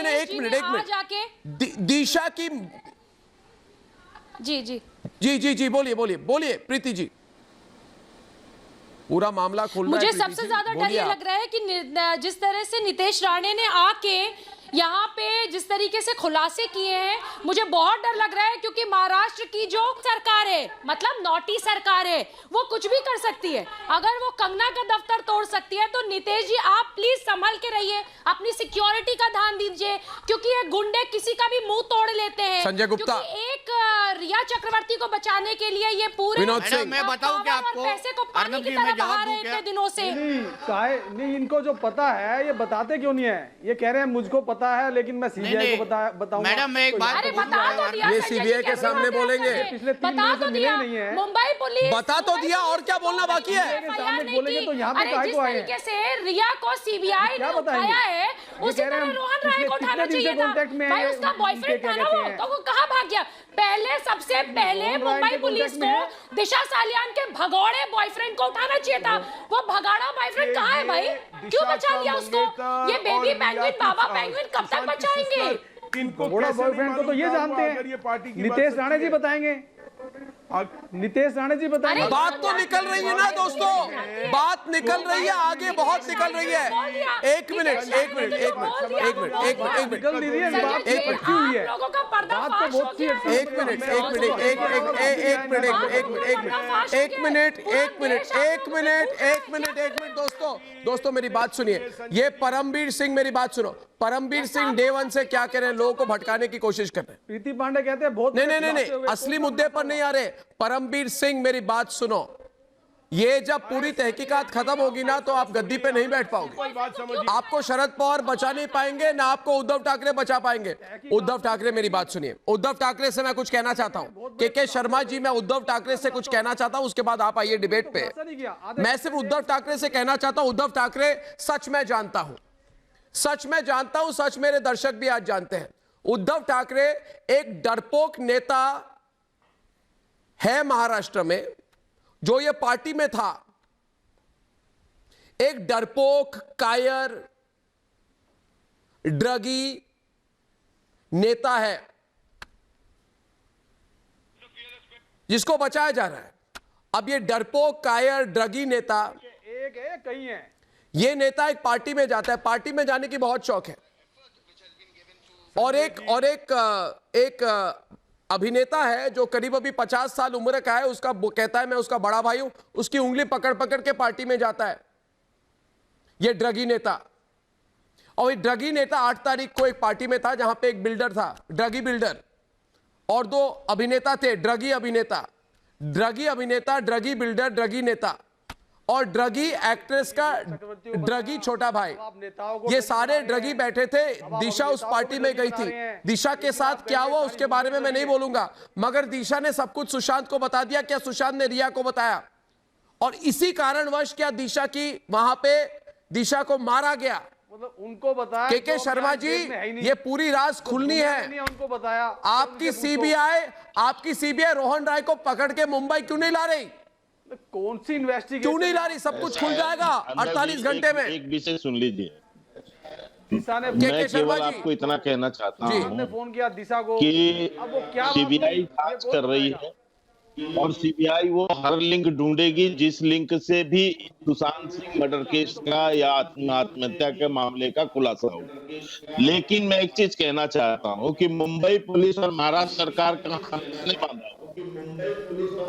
एक मिनट। दिशा की जी बोलिए प्रीति जी, पूरा मामला खोल रहा है। मुझे सबसे ज्यादा डर ये लग रहा है कि जिस तरह से नीतीश राणे ने आके यहाँ पे जिस तरीके से खुलासे किए हैं, मुझे बहुत डर लग रहा है। क्योंकि महाराष्ट्र की जो सरकार है, मतलब नॉटी सरकार है, वो कुछ भी कर सकती है। अगर वो कंगना का दफ्तर तोड़ सकती है तो नीतीश जी आप प्लीज संभल के रहिए, अपनी सिक्योरिटी का ध्यान दीजिए। क्योंकि ये गुंडे किसी का भी मुंह तोड़ लेते हैं। संजय गुप्ता, एक रिया चक्रवर्ती को बचाने के लिए ये पूरे विनोद सिंह, मैं बताऊं क्या पावर और आपको? पैसे को पानी अर्नब की जी, तरह मैं बहा जवाब रहे दूं इतने क्या? दिनों से। नहीं, इनको जो पता है ये बताते क्यों नहीं है? ये कह रहे हैं मुझको पता है लेकिन मैं सीबीआई को बताऊंगा। मैडम, मैं एक बात अरे पूछूं? बता तो दिया ये संजय जी, CBI के कैसे सामने बातें बोलेंगे। कर रहे हैं? पिछले 3 बता महीने तो से दिया मिले नहीं है। मुंबई पुलिस बता तो दिया, और क्या बोलना बाकी है? सामने बोलेंगे तो यहाँ पे अरे काहे जिस को आए हैं? तरीके से रिया को सीबीआई क्या ने बताएंगे? उठाया है उसी कह रहे तरह हैं रोहन पिछले राय को कितने उठाना दिन से चाहिए था। कांटेक्ट में भाई है, उसका उनके बॉयफ्रेंड क्या था ना कहते वो, हैं? तो वो कहाँ भाग गया? पहले सबसे पहले रोहन राय मुंबई के पुलिस कांटेक्ट में है। को दिशा सालियान के भगौड़े बॉयफ्रेंड को उठाना चाहिए था। वो भगाड़ा बॉयफ्रेंड कहाँ है भाई? क्यों बचा लिया उसको? ये बेबी पेंगुइन, बाबा पेंगुइन कब तक बचाएंगे? इनको बड़ा कैसे नहीं बॉयफ्रेंड को तो ये मालूम जानते था अगर ये हैं। पार्टी की नितेश बात राणे जी सच्ची है? बताएंगे। नितेश राणे जी बताएंगे। अरे बात तो निकल रही है ना दोस्तों, बात निकल रही है, आगे बहुत निकल रही है। एक मिनट निकल नहीं रही है, बात संजय जी, ये अटकी हुई है। आप लोगों का बात तो पर्दाफाश बहुत हो सी गया है। एक मिनट दोस्तों मेरी बात सुनिए। ये परमवीर सिंह, मेरी बात सुनो। परमवीर सिंह डे 1 से क्या कर रहे हैं? लोगों को भटकाने की कोशिश कर रहे हैं। प्रीति पांडे कहते हैं बहुत नहीं, असली मुद्दे पर नहीं आ रहे। परमवीर सिंह, मेरी बात सुनो। ये जब पूरी तहकीकात खत्म होगी ना तो आप गद्दी पे नहीं बैठ पाओगे। आपको शरद पवार बचा नहीं पाएंगे, ना आपको उद्धव ठाकरे बचा पाएंगे। उद्धव ठाकरे, मेरी बात सुनिए। उद्धव ठाकरे से मैं कुछ कहना चाहता हूं। के शर्मा जी, मैं उद्धव ठाकरे से कुछ कहना चाहता हूं, उसके बाद आप आइए डिबेट पे। मैं सिर्फ उद्धव ठाकरे से कहना चाहता हूं, उद्धव ठाकरे सच में जानता हूं, सच मेरे दर्शक भी आज जानते हैं। उद्धव ठाकरे एक डरपोक नेता है महाराष्ट्र में, जो ये पार्टी में था। एक डरपोक, कायर, ड्रगी नेता है जिसको बचाया जा रहा है। अब ये डरपोक, कायर, ड्रगी नेता, एक है कहीं है। ये नेता एक पार्टी में जाता है, पार्टी में जाने की बहुत शौक है, और एक अभिनेता है जो करीब अभी 50 साल उम्र का है। उसका कहता है मैं उसका बड़ा भाई हूं, उसकी उंगली पकड़ पकड़ के पार्टी में जाता है ये ड्रगी नेता। और ये ड्रगी नेता 8 तारीख को एक पार्टी में था जहां पे एक बिल्डर था, ड्रगी बिल्डर, और 2 अभिनेता थे, ड्रगी अभिनेता, ड्रगी बिल्डर, ड्रगी नेता, और ड्रगी एक्ट्रेस का ड्रगी छोटा भाई। ये सारे ड्रगी बैठे थे। दिशा उस पार्टी में गई थी। दिशा के साथ क्या हुआ उसके बारे में मैं नहीं बोलूंगा, मगर दिशा ने सब कुछ सुशांत को बता दिया। क्या सुशांत ने रिया को बताया? और इसी कारणवश क्या दिशा की वहां पे दिशा को मारा गया? मतलब उनको बताया के शर्मा जी, ये पूरी राज खुलनी है। उनको बताया आपकी सीबीआई रोहन राय को पकड़ के मुंबई क्यों नहीं ला रही? कौन सी इन्वेस्टिगेशन क्यों नहीं ला रही? सब कुछ खुल जाएगा 48 घंटे में। एक विषय सुन लीजिए। दिशा ने मैं केवल आपको इतना कहना चाहता हूँ फोन किया दिशा को कि अब वो क्या सीबीआई जांच कर रही है और सीबीआई वो हर लिंक ढूंढेगी जिस लिंक से भी सुशांत सिंह मर्डर केस का या आत्महत्या के मामले का खुलासा हो। लेकिन मैं एक चीज कहना चाहता हूँ कि मुंबई पुलिस और महाराष्ट्र सरकार का हाथ नहीं बांधा।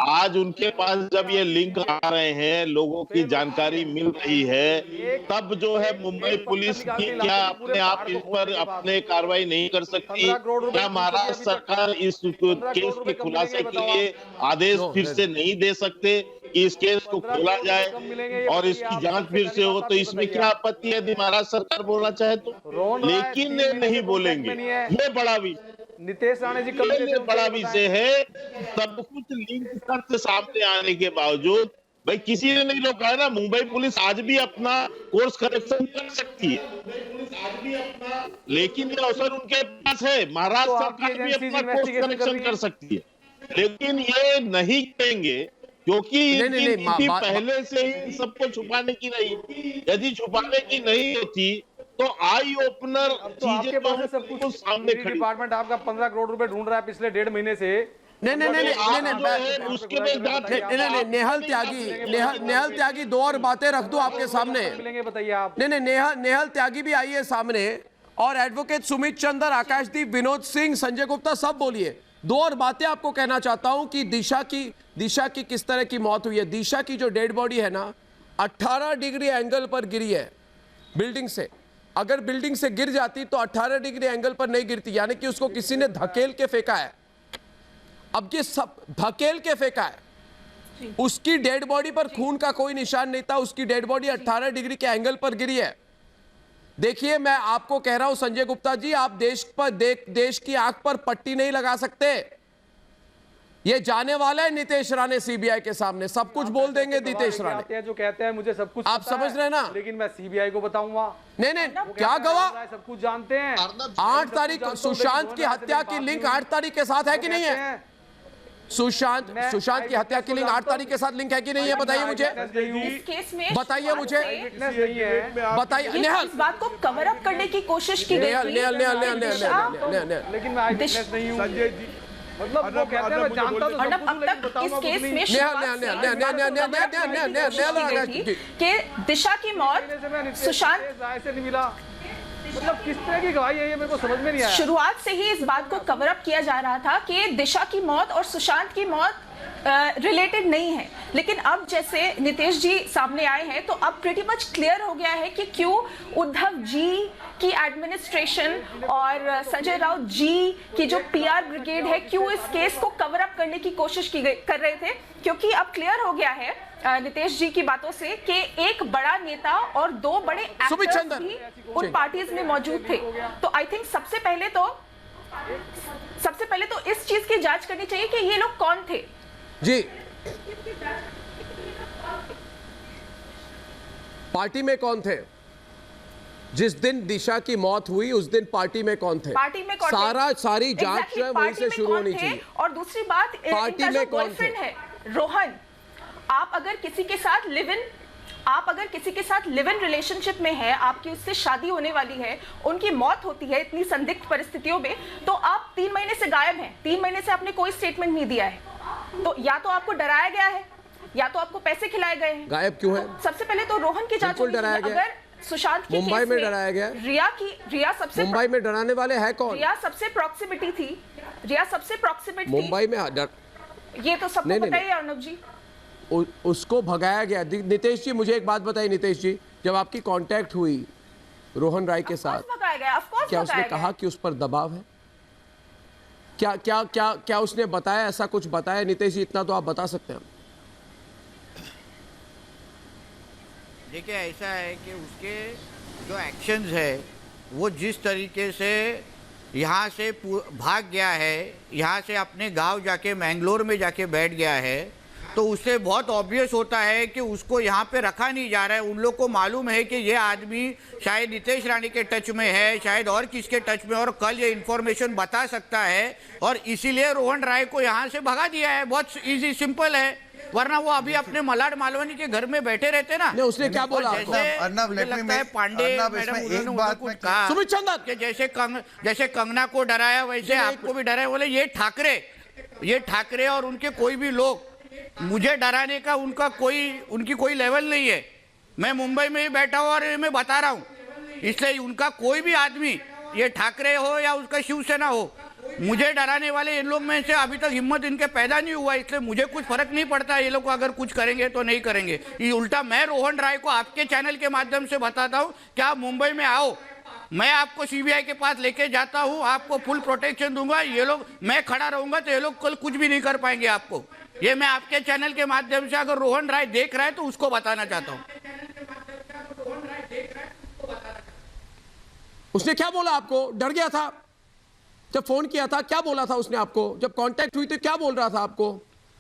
आज उनके पास जब ये लिंक आ रहे हैं, लोगों की जानकारी मिल रही है, तब जो है मुंबई पुलिस की क्या अपने आप इन पर अपने कार्रवाई नहीं कर सकती? क्या महाराष्ट्र सरकार इस केस के खुलासे के लिए आदेश फिर से नहीं दे सकते कि इस केस को खोला जाए और इसकी जांच फिर से हो? तो इसमें क्या आपत्ति है यदि महाराष्ट्र सरकार बोलना चाहे तो? लेकिन नहीं बोलेंगे। ये बड़ा विषय, नितेश राणे जी ये बड़ा विषय है। सब कुछ लिंक तथ्य सामने आने के बावजूद भाई किसी ने नहीं रोका है ना। मुंबई पुलिस आज भी अपना कोर्स करेक्शन कर सकती है, लेकिन ये अवसर उनके पास है। महाराष्ट्र सरकार भी अपना कोर्स करेक्शन कर सकती है, लेकिन ये नहीं करेंगे क्योंकि इनकी नीति पहले से ही सबको छुपाने की नहीं। यदि छुपाने की नहीं होती तो आई ओपनर आपके पास है सब कुछ सामने खड़ी। डिपार्टमेंट आपका 15 करोड़ रुपए ढूंढ रहा है पिछले 1.5 महीने से। नहीं, नेहल त्यागी 2 और बातें रख दो आपके सामने। मिलेंगे बताइए आप। नहीं, नेहल त्यागी भी आई है सामने, और एडवोकेट सुमित चंद्र, आकाशदीप, विनोद सिंह, संजय गुप्ता, सब बोलिए। 2 और बातें आपको कहना चाहता हूं कि दिशा की किस तरह की मौत हुई है। दिशा की जो डेड बॉडी है ना, 18 डिग्री एंगल पर गिरी है बिल्डिंग से। अगर बिल्डिंग से गिर जाती तो 18 डिग्री एंगल पर नहीं गिरती, यानी कि उसको किसी ने धकेल के फेंका है। अब ये सब धकेल के फेंका है। उसकी डेड बॉडी पर खून का कोई निशान नहीं था। उसकी डेड बॉडी 18 डिग्री के एंगल पर गिरी है। देखिए, मैं आपको कह रहा हूं संजय गुप्ता जी, आप देश की आंख पर पट्टी नहीं लगा सकते। ये जाने वाला है नीतीश राणे सीबीआई के सामने, सब कुछ बोल देंगे नीतीश राणे। जो कहते हैं मुझे सब कुछ आप पता समझ है, रहे हैं ना? लेकिन मैं सीबीआई को बताऊंगा। नहीं, क्या गवाह? सब कुछ जानते हैं। 8 तारीख को सुशांत की हत्या की लिंक 8 तारीख के साथ है कि नहीं है? सुशांत की हत्या की लिंक 8 तारीख के साथ लिंक है कि नहीं है? बताइए मुझे, इस केस में बताइए मुझे, बताइए। नेहल, इस बात को कवर अप करने की कोशिश की गई थी। लेकिन मैं आई विटनेस नहीं हूं। संजय जी, मतलब वो कहते हैं मैं जानता तो अर्नब, अब तक इस केस में कि दिशा की मौत सुशांत ऐसे नहीं मिला। मतलब किस तरह की गवाही है ये मेरे को समझ में नहीं आया। शुरुआत से ही इस बात को कवर अप किया जा रहा था कि दिशा की मौत और सुशांत की मौत रिलेटेड नहीं है, लेकिन अब जैसे नितेश जी सामने आए हैं तो अब प्रीटी मच क्लियर हो गया है कि क्यों उद्धव जी की एडमिनिस्ट्रेशन और संजय राउत जी की जो पीआर ब्रिगेड है क्यों इस केस को कवर अप करने की कोशिश कर रहे थे, क्योंकि अब क्लियर हो गया है नितेश जी की बातों से कि एक बड़ा नेता और 2 बड़े एक्टर्स भी उन पार्टीज में मौजूद थे। तो आई थिंक सबसे पहले तो इस चीज की जांच करनी चाहिए कि ये लोग कौन थे। जी, पार्टी में कौन थे? जिस दिन दिशा की मौत हुई उस दिन पार्टी में कौन थे? पार्टी में कौन सारी जांच जो है वहीं से शुरू होनी चाहिए। और दूसरी बात, पार्टी में कौन थे? है रोहन, आप अगर किसी के साथ लिव इन रिलेशनशिप में है, आपकी उससे शादी होने वाली है, उनकी मौत होती है इतनी संदिग्ध परिस्थितियों में, तो आप 3 महीने से गायब हैं। 3 महीने से आपने कोई स्टेटमेंट नहीं दिया है। तो या तो आपको डराया गया है या तो आपको पैसे खिलाए गए हैं। गायब क्यों है? सबसे पहले तो रोहन की जांच डराया गया। अगर सुशांत की मुंबई में डराया गया। रिया सबसे मुंबई में डराने वाले है कौन? रिया सबसे प्रॉक्सिमिटी थी। मुंबई में ये तो सबको पता ही है अर्नब जी। उसको भगाया गया। नितेश जी, मुझे एक बात बताइए नितेश जी, जब आपकी कांटेक्ट हुई रोहन राय के साथ, क्या उसने कहा कि उस पर दबाव है? क्या उसने बताया, ऐसा कुछ बताया? नितेश जी, इतना तो आप बता सकते हैं। देखिए, ऐसा है कि उसके जो एक्शंस है वो जिस तरीके से यहाँ से भाग गया है, यहाँ से अपने गांव जाके मैंगलोर में जाके बैठ गया है, तो उससे बहुत ऑब्वियस होता है कि उसको यहाँ पे रखा नहीं जा रहा है। उन लोग को मालूम है कि ये आदमी शायद नितेश राणे के टच में है, शायद और किसके टच में, और कल ये इन्फॉर्मेशन बता सकता है, और इसीलिए रोहन राय को यहाँ से भगा दिया है। बहुत इजी सिंपल है, वरना वो अभी अपने मलाड मालवानी के घर में बैठे रहते ना। उसने क्या बोला? लगता है पांडे मैडम कहा कि जैसे कंगना को डराया वैसे आपको भी डराया। बोले ये ठाकरे और उनके कोई भी लोग, मुझे डराने का उनकी कोई लेवल नहीं है। मैं मुंबई में ही बैठा हूँ और मैं बता रहा हूँ, इसलिए उनका कोई भी आदमी, ये ठाकरे हो या उसका शिवसेना हो, मुझे डराने वाले इन लोग में से अभी तक हिम्मत इनके पैदा नहीं हुआ। इसलिए मुझे कुछ फर्क नहीं पड़ता ये लोग अगर कुछ करेंगे तो नहीं करेंगे। ये उल्टा मैं रोहन राय को आपके चैनल के माध्यम से बताता हूँ कि आप मुंबई में आओ, मैं आपको सीबीआई के पास लेके जाता हूँ, आपको फुल प्रोटेक्शन दूंगा। ये लोग, मैं खड़ा रहूंगा तो ये लोग कल कुछ भी नहीं कर पाएंगे आपको। ये मैं आपके चैनल के माध्यम से, अगर रोहन राय देख रहा है तो उसको बताना चाहता हूँ। उसने क्या बोला आपको? डर गया था जब फोन किया था? क्या बोला था उसने आपको? जब कांटेक्ट हुई थी क्या बोल रहा था आपको?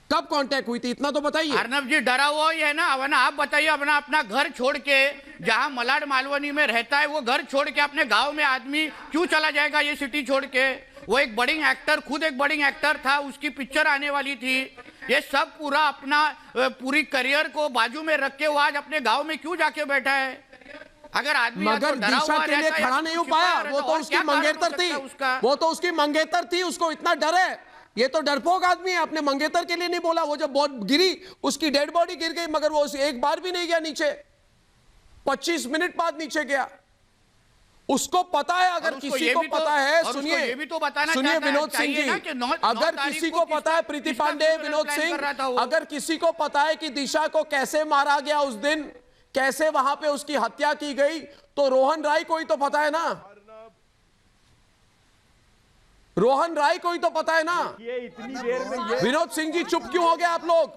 कब कांटेक्ट हुई थी, इतना तो बताइए। अर्नब जी, डरा हुआ ही है ना। आप बताइए, अपना घर छोड़ के, जहां मलाड मालवनी में रहता है, वो घर छोड़ के अपने गांव में आदमी क्यों चला जाएगा ये सिटी छोड़ के? वो एक बडिंग एक्टर, खुद एक बडिंग एक्टर था, उसकी पिक्चर आने वाली थी। ये सब पूरी करियर को बाजू में रख के वो आज अपने गांव में क्यों जाके बैठा है? अगर आदमी मगर दिशा के लिए खड़ा नहीं हो पाया, वो तो उसकी मंगेतर थी, उसकी मंगेतर थी, उसको इतना डर है। ये तो डरपोक आदमी है, अपने मंगेतर के लिए नहीं बोला। वो जब बहुत गिरी, उसकी डेड बॉडी गिर गई, मगर वो एक बार भी नहीं गया नीचे। 25 मिनट बाद नीचे गया। उसको पता है, अगर किसी को पता है, सुनिए विनोद सिंह जी, अगर किसी को पता है, प्रीति पांडे, विनोद सिंह, अगर किसी को पता है कि दिशा को कैसे मारा गया उस दिन, कैसे वहां पे उसकी हत्या की गई, तो रोहन राय को ही तो पता है ना। रोहन राय को ही तो पता है ना। ये इतनी देर में ये विनोद सिंह जी चुप क्यों हो गए आप लोग?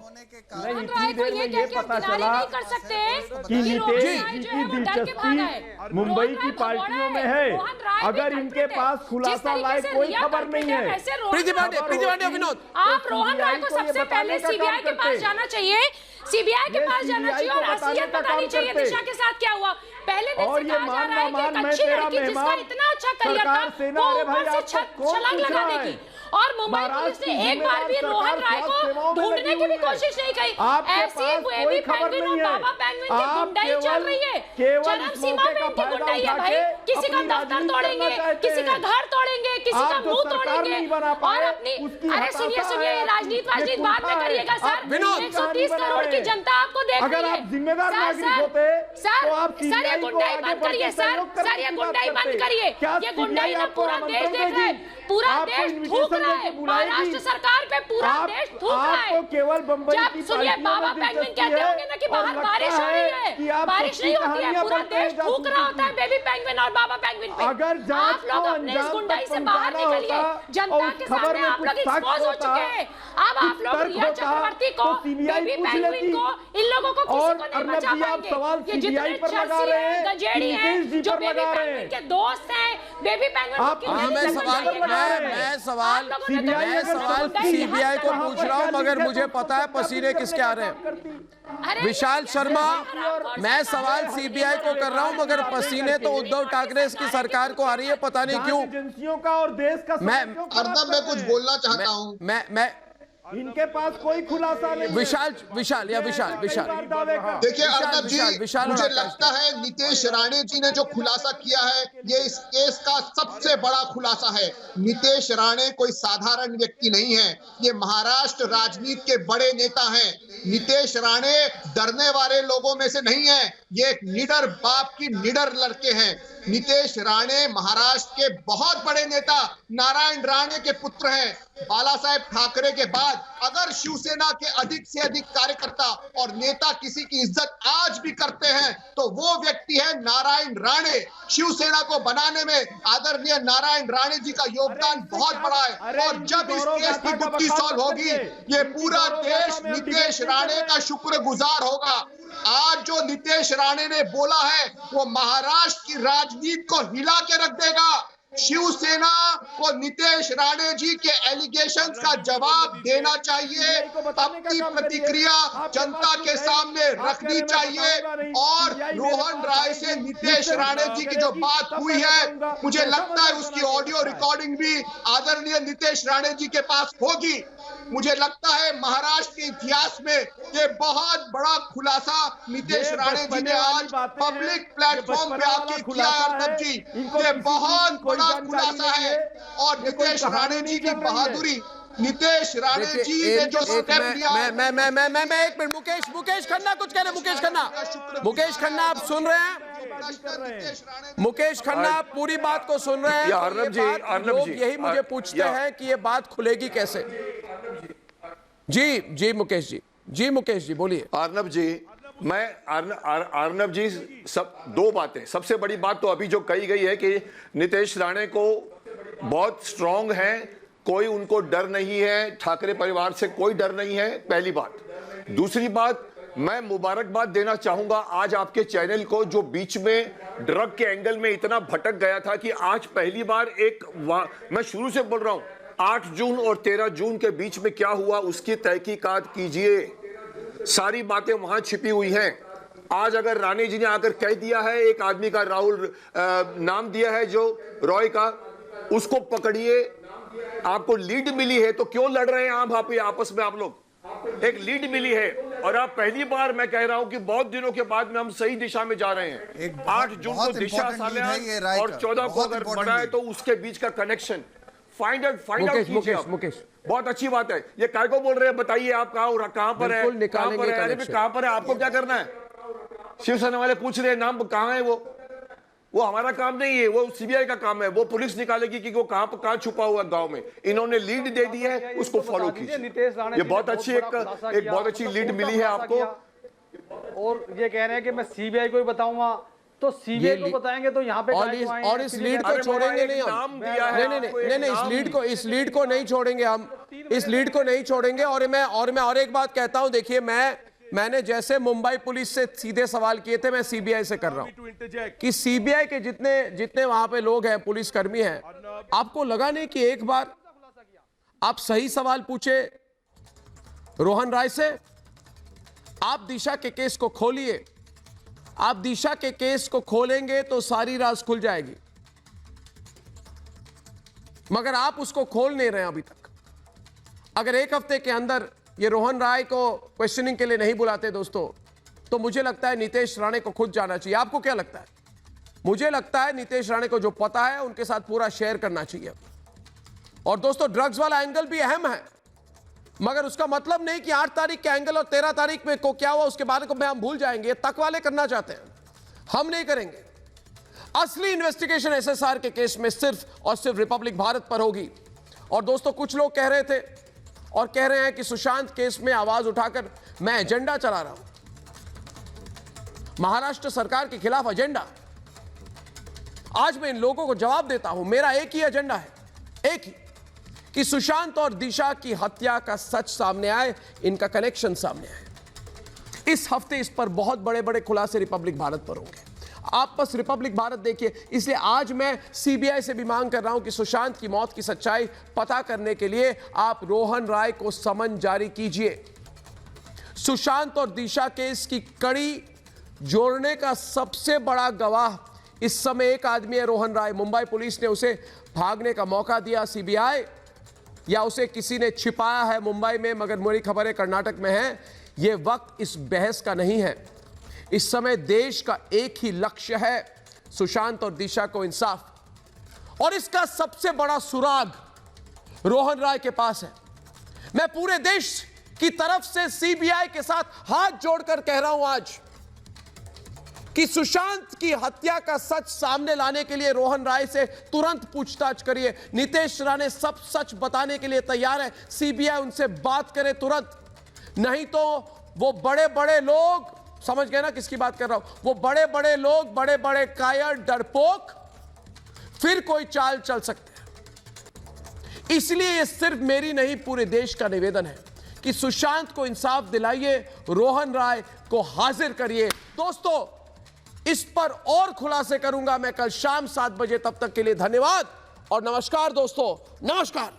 नहीं, इतनी देर में ये पता चला नहीं कर सकते कि नितेश जी की दिलचस्पी मुंबई की पार्टियों में है। अगर इनके पास खुलासा लायक कोई खबर नहीं है। प्रीति पांडे विनोद, आप रोहन राय को सबसे पहले सीबीआई के पास जाना चाहिए, सीबीआई के पास जाना चाहिए और असलियत बतानी चाहिए दिशा के साथ क्या हुआ। पहले दिन से कहा जा रहा है कि एक अच्छी लड़की जिसका इतना अच्छा करियर था वो ऊपर से छलांग लगा देगी, और मुंबई पुलिस ने एक बार भी रोहन राय को ढूंढने की भी कोशिश नहीं की। ऐसी बेबी पेंगुइन और बाबा पेंगुइन की गुंडाई चल रही है, चरम सीमा पे इनकी गुंडाई है भाई। किसी का दफ्तर तोड़ेंगे, किसी का घर तोड़ेंगे, किसी का मुंह तोड़ेंगे, और अपनी अरे सुनिए राजनीति बात में करिएगा सर। 130 करोड़ की जनता आपको देख रही है। अगर आप जिम्मेदार नागरिक होते तो आप सर ये गुंडाई बंद करिए सर ये गुंडाई बंद करिए। ये गुंडाई ना पूरा देश देख रहा है, पूरा देश थूक रहा है, महाराष्ट्र सरकार पे पूरा देश थूक रहा है। केवल बम्बई की सुनिए बाबा पेंगुइन कहते होंगे ना कि बाहर बारिश हो रही है, बारिश नहीं होती है, पूरा देश थूक रहा होता है बेबी पेंगुइन और बाबा पेंगुइन पे। अगर आप लोग अपने इस गुंडाई से बाहर निकलिए, जनता के सामने आप लोग एक्सपोज हो चुके हैं। अब आप लोग रिया चक्रवर्ती को, बेबी पेंगुइन को, इन लोगों को किसी को नहीं बचा पाएंगे। ये जितने चर्सी हैं, गजेड़ी हैं, जो बेबी पेंगुइन के दोस्त हैं, बेबी पेंगुइन मैं सवाल सीबीआई को पूछ रहा हूं, मगर मुझे पता है पसीने किसके आ रहे हैं। विशाल शर्मा, मैं सवाल सीबीआई को कर रहा हूं, मगर पसीने तो उद्धव ठाकरे की सरकार को आ रही है, पता नहीं क्यों। एजेंसियों का और देश का मैं कुछ बोलना चाहता हूं। मैं इनके पास कोई खुलासा नहीं। विशाल देखिए अर्नब जी, मुझे लगता है नितेश राणे जी ने जो खुलासा किया है ये इस केस का सबसे बड़ा खुलासा है। नितेश राणे कोई साधारण व्यक्ति नहीं है, ये महाराष्ट्र राजनीति के बड़े नेता हैं। नितेश राणे डरने वाले लोगों में से नहीं है, ये एक निडर बाप की निडर लड़के हैं। नितेश राणे महाराष्ट्र के बहुत बड़े नेता नारायण राणे के पुत्र हैं। बाला साहेब ठाकरे के बाद अगर शिवसेना के अधिक से अधिक कार्यकर्ता और नेता किसी की इज्जत आज भी करते हैं तो वो व्यक्ति है नारायण राणे। शिवसेना को बनाने में आदरणीय नारायण राणे जी का योगदान बहुत बड़ा है, और जब इस केस की गुत्थी सॉल्व होगी ये पूरा देश नितेश राणे का शुक्रगुजार होगा। आज जो नितेश राणे ने बोला है वो महाराष्ट्र की राजनीति को हिला के रख देगा। शिवसेना को नितेश राणे जी के एलिगेशंस का जवाब देना चाहिए, अपनी प्रतिक्रिया जनता के सामने रखनी चाहिए, और रोहन राय से नितेश राणे जी की जो बात हुई है मुझे लगता है उसकी ऑडियो रिकॉर्डिंग भी आदरणीय नितेश राणे जी के पास होगी। मुझे लगता है महाराष्ट्र के इतिहास में ये बहुत बड़ा खुलासा नितेश राणे जी ने आज पब्लिक प्लेटफॉर्म पे आके किया है। अर्नब जी, ये बहुत बड़ा खुलासा है, और नितेश राणे जी की बहादुरी, नितेश राणे जी ने जो स्टेप लिया। मैं एक मिनट, मुकेश खन्ना कुछ कह रहे। मुकेश खन्ना आप सुन रहे हैं? मुकेश खन्ना आप पूरी बात को सुन रहे हैं? अर्नब जी यही मुझे पूछते हैं कि ये बात खुलेगी कैसे। जी मुकेश जी बोलिए। अर्नब जी सब दो बातें। सबसे बड़ी बात तो अभी जो कही गई है कि नितेश राणे को बहुत स्ट्रांग है, कोई उनको डर नहीं है, ठाकरे परिवार से कोई डर नहीं है, पहली बात। दूसरी बात, मैं मुबारकबाद देना चाहूंगा आज आपके चैनल को, जो बीच में ड्रग के एंगल में इतना भटक गया था कि आज पहली बार मैं शुरू से बोल रहा हूं 8 जून और 13 जून के बीच में क्या हुआ उसकी तहकीकात कीजिए। सारी बातें वहां छिपी हुई हैं। आज अगर राणे जी ने आकर कह दिया है, एक आदमी का राहुल नाम दिया है जो रॉय का, उसको पकड़िए। आपको लीड मिली है तो क्यों लड़ रहे हैं आप आपस में? आप लोग एक लीड मिली है, और आप पहली बार मैं कह रहा हूं कि बहुत दिनों के बाद में हम सही दिशा में जा रहे हैं। 8 जून को दिशा सालियान और 14 को अगर बढ़ा है तो उसके बीच का कनेक्शन फाइंड आउट। मुकेश बहुत अच्छी बात है। ये काय को बोल रहे हैं? बताइए आप कहां पर है, कहां पर है, आपको क्या करना है? शिवसेना वाले पूछ रहे हैं नाम कहां है। वो हमारा काम नहीं है, वो सीबीआई का काम है। वो पुलिस निकालेगी कि वो कहां छुपा हुआ गांव में। इन्होंने लीड दे दी है, उसको फॉलो कीजिए। ये बहुत अच्छी एक बहुत अच्छी लीड मिली है आपको। और ये कह रहे हैं कि मैं सीबीआई को ही बताऊंगा तो सीबीआई को बताएंगे तो यहाँ पे और इस लीड को छोड़ेंगे नहीं हम। नहीं, इस लीड को नहीं छोड़ेंगे हम, इस लीड को नहीं छोड़ेंगे। और मैं और एक बात कहता हूं, देखिए मैंने जैसे मुंबई पुलिस से सीधे सवाल किए थे, मैं सीबीआई से कर रहा हूं कि सीबीआई के जितने वहां पे लोग हैं, पुलिसकर्मी हैं, आपको लगा नहीं कि एक बार आप सही सवाल पूछे रोहन राय से? आप दिशा के केस को खोलिए, आप दिशा के केस को खोलेंगे तो सारी राज खुल जाएगी, मगर आप उसको खोल नहीं रहे अभी तक। अगर एक हफ्ते के अंदर ये रोहन राय को क्वेश्चनिंग के लिए नहीं बुलाते दोस्तों, तो मुझे लगता है नीतेश राणे को खुद जाना चाहिए। आपको क्या लगता है? मुझे लगता है नीतेश राणे को जो पता है उनके साथ पूरा शेयर करना चाहिए। और दोस्तों, ड्रग्स वाला एंगल भी अहम है, मगर उसका मतलब नहीं कि 8 तारीख के एंगल और 13 तारीख में को क्या हुआ उसके बारे में हम भूल जाएंगे। तक वाले करना चाहते हैं, हम नहीं करेंगे। असली इन्वेस्टिगेशन एसएसआर के केस में सिर्फ और सिर्फ रिपब्लिक भारत पर होगी। और दोस्तों, कुछ लोग कह रहे थे और कह रहे हैं कि सुशांत केस में आवाज उठाकर मैं एजेंडा चला रहा हूं, महाराष्ट्र सरकार के खिलाफ एजेंडा। आज मैं इन लोगों को जवाब देता हूं, मेरा एक ही एजेंडा है, एक ही, कि सुशांत और दिशा की हत्या का सच सामने आए, इनका कनेक्शन सामने आए। इस हफ्ते इस पर बहुत बड़े बड़े खुलासे रिपब्लिक भारत पर होंगे। आप बस रिपब्लिक भारत देखिए। इसलिए आज मैं सीबीआई से भी मांग कर रहा हूं कि सुशांत की मौत की सच्चाई पता करने के लिए आप रोहन राय को समन जारी कीजिए। सुशांत और दिशा केस की कड़ी जोड़ने का सबसे बड़ा गवाह इस समय एक आदमी है, रोहन राय। मुंबई पुलिस ने उसे भागने का मौका दिया, सीबीआई, या उसे किसी ने छिपाया है मुंबई में, मगर मेरी खबर है कर्नाटक में है। यह वक्त इस बहस का नहीं है। इस समय देश का एक ही लक्ष्य है, सुशांत और दिशा को इंसाफ। और इसका सबसे बड़ा सुराग रोहन राय के पास है। मैं पूरे देश की तरफ से सीबीआई के साथ हाथ जोड़कर कह रहा हूं आज कि सुशांत की हत्या का सच सामने लाने के लिए रोहन राय से तुरंत पूछताछ करिए। नीतेश राणे सब सच बताने के लिए तैयार है, सीबीआई उनसे बात करे तुरंत। नहीं तो वो बड़े बड़े लोग, समझ गए ना किसकी बात कर रहा हूं, वो बड़े बड़े लोग, बड़े बड़े कायर, डरपोक फिर कोई चाल चल सकते हैं। इसलिए ये सिर्फ मेरी नहीं, पूरे देश का निवेदन है कि सुशांत को इंसाफ दिलाइए, रोहन राय को हाजिर करिए। दोस्तों, इस पर और खुलासे करूंगा मैं कल शाम 7 बजे। तब तक के लिए धन्यवाद और नमस्कार दोस्तों, नमस्कार।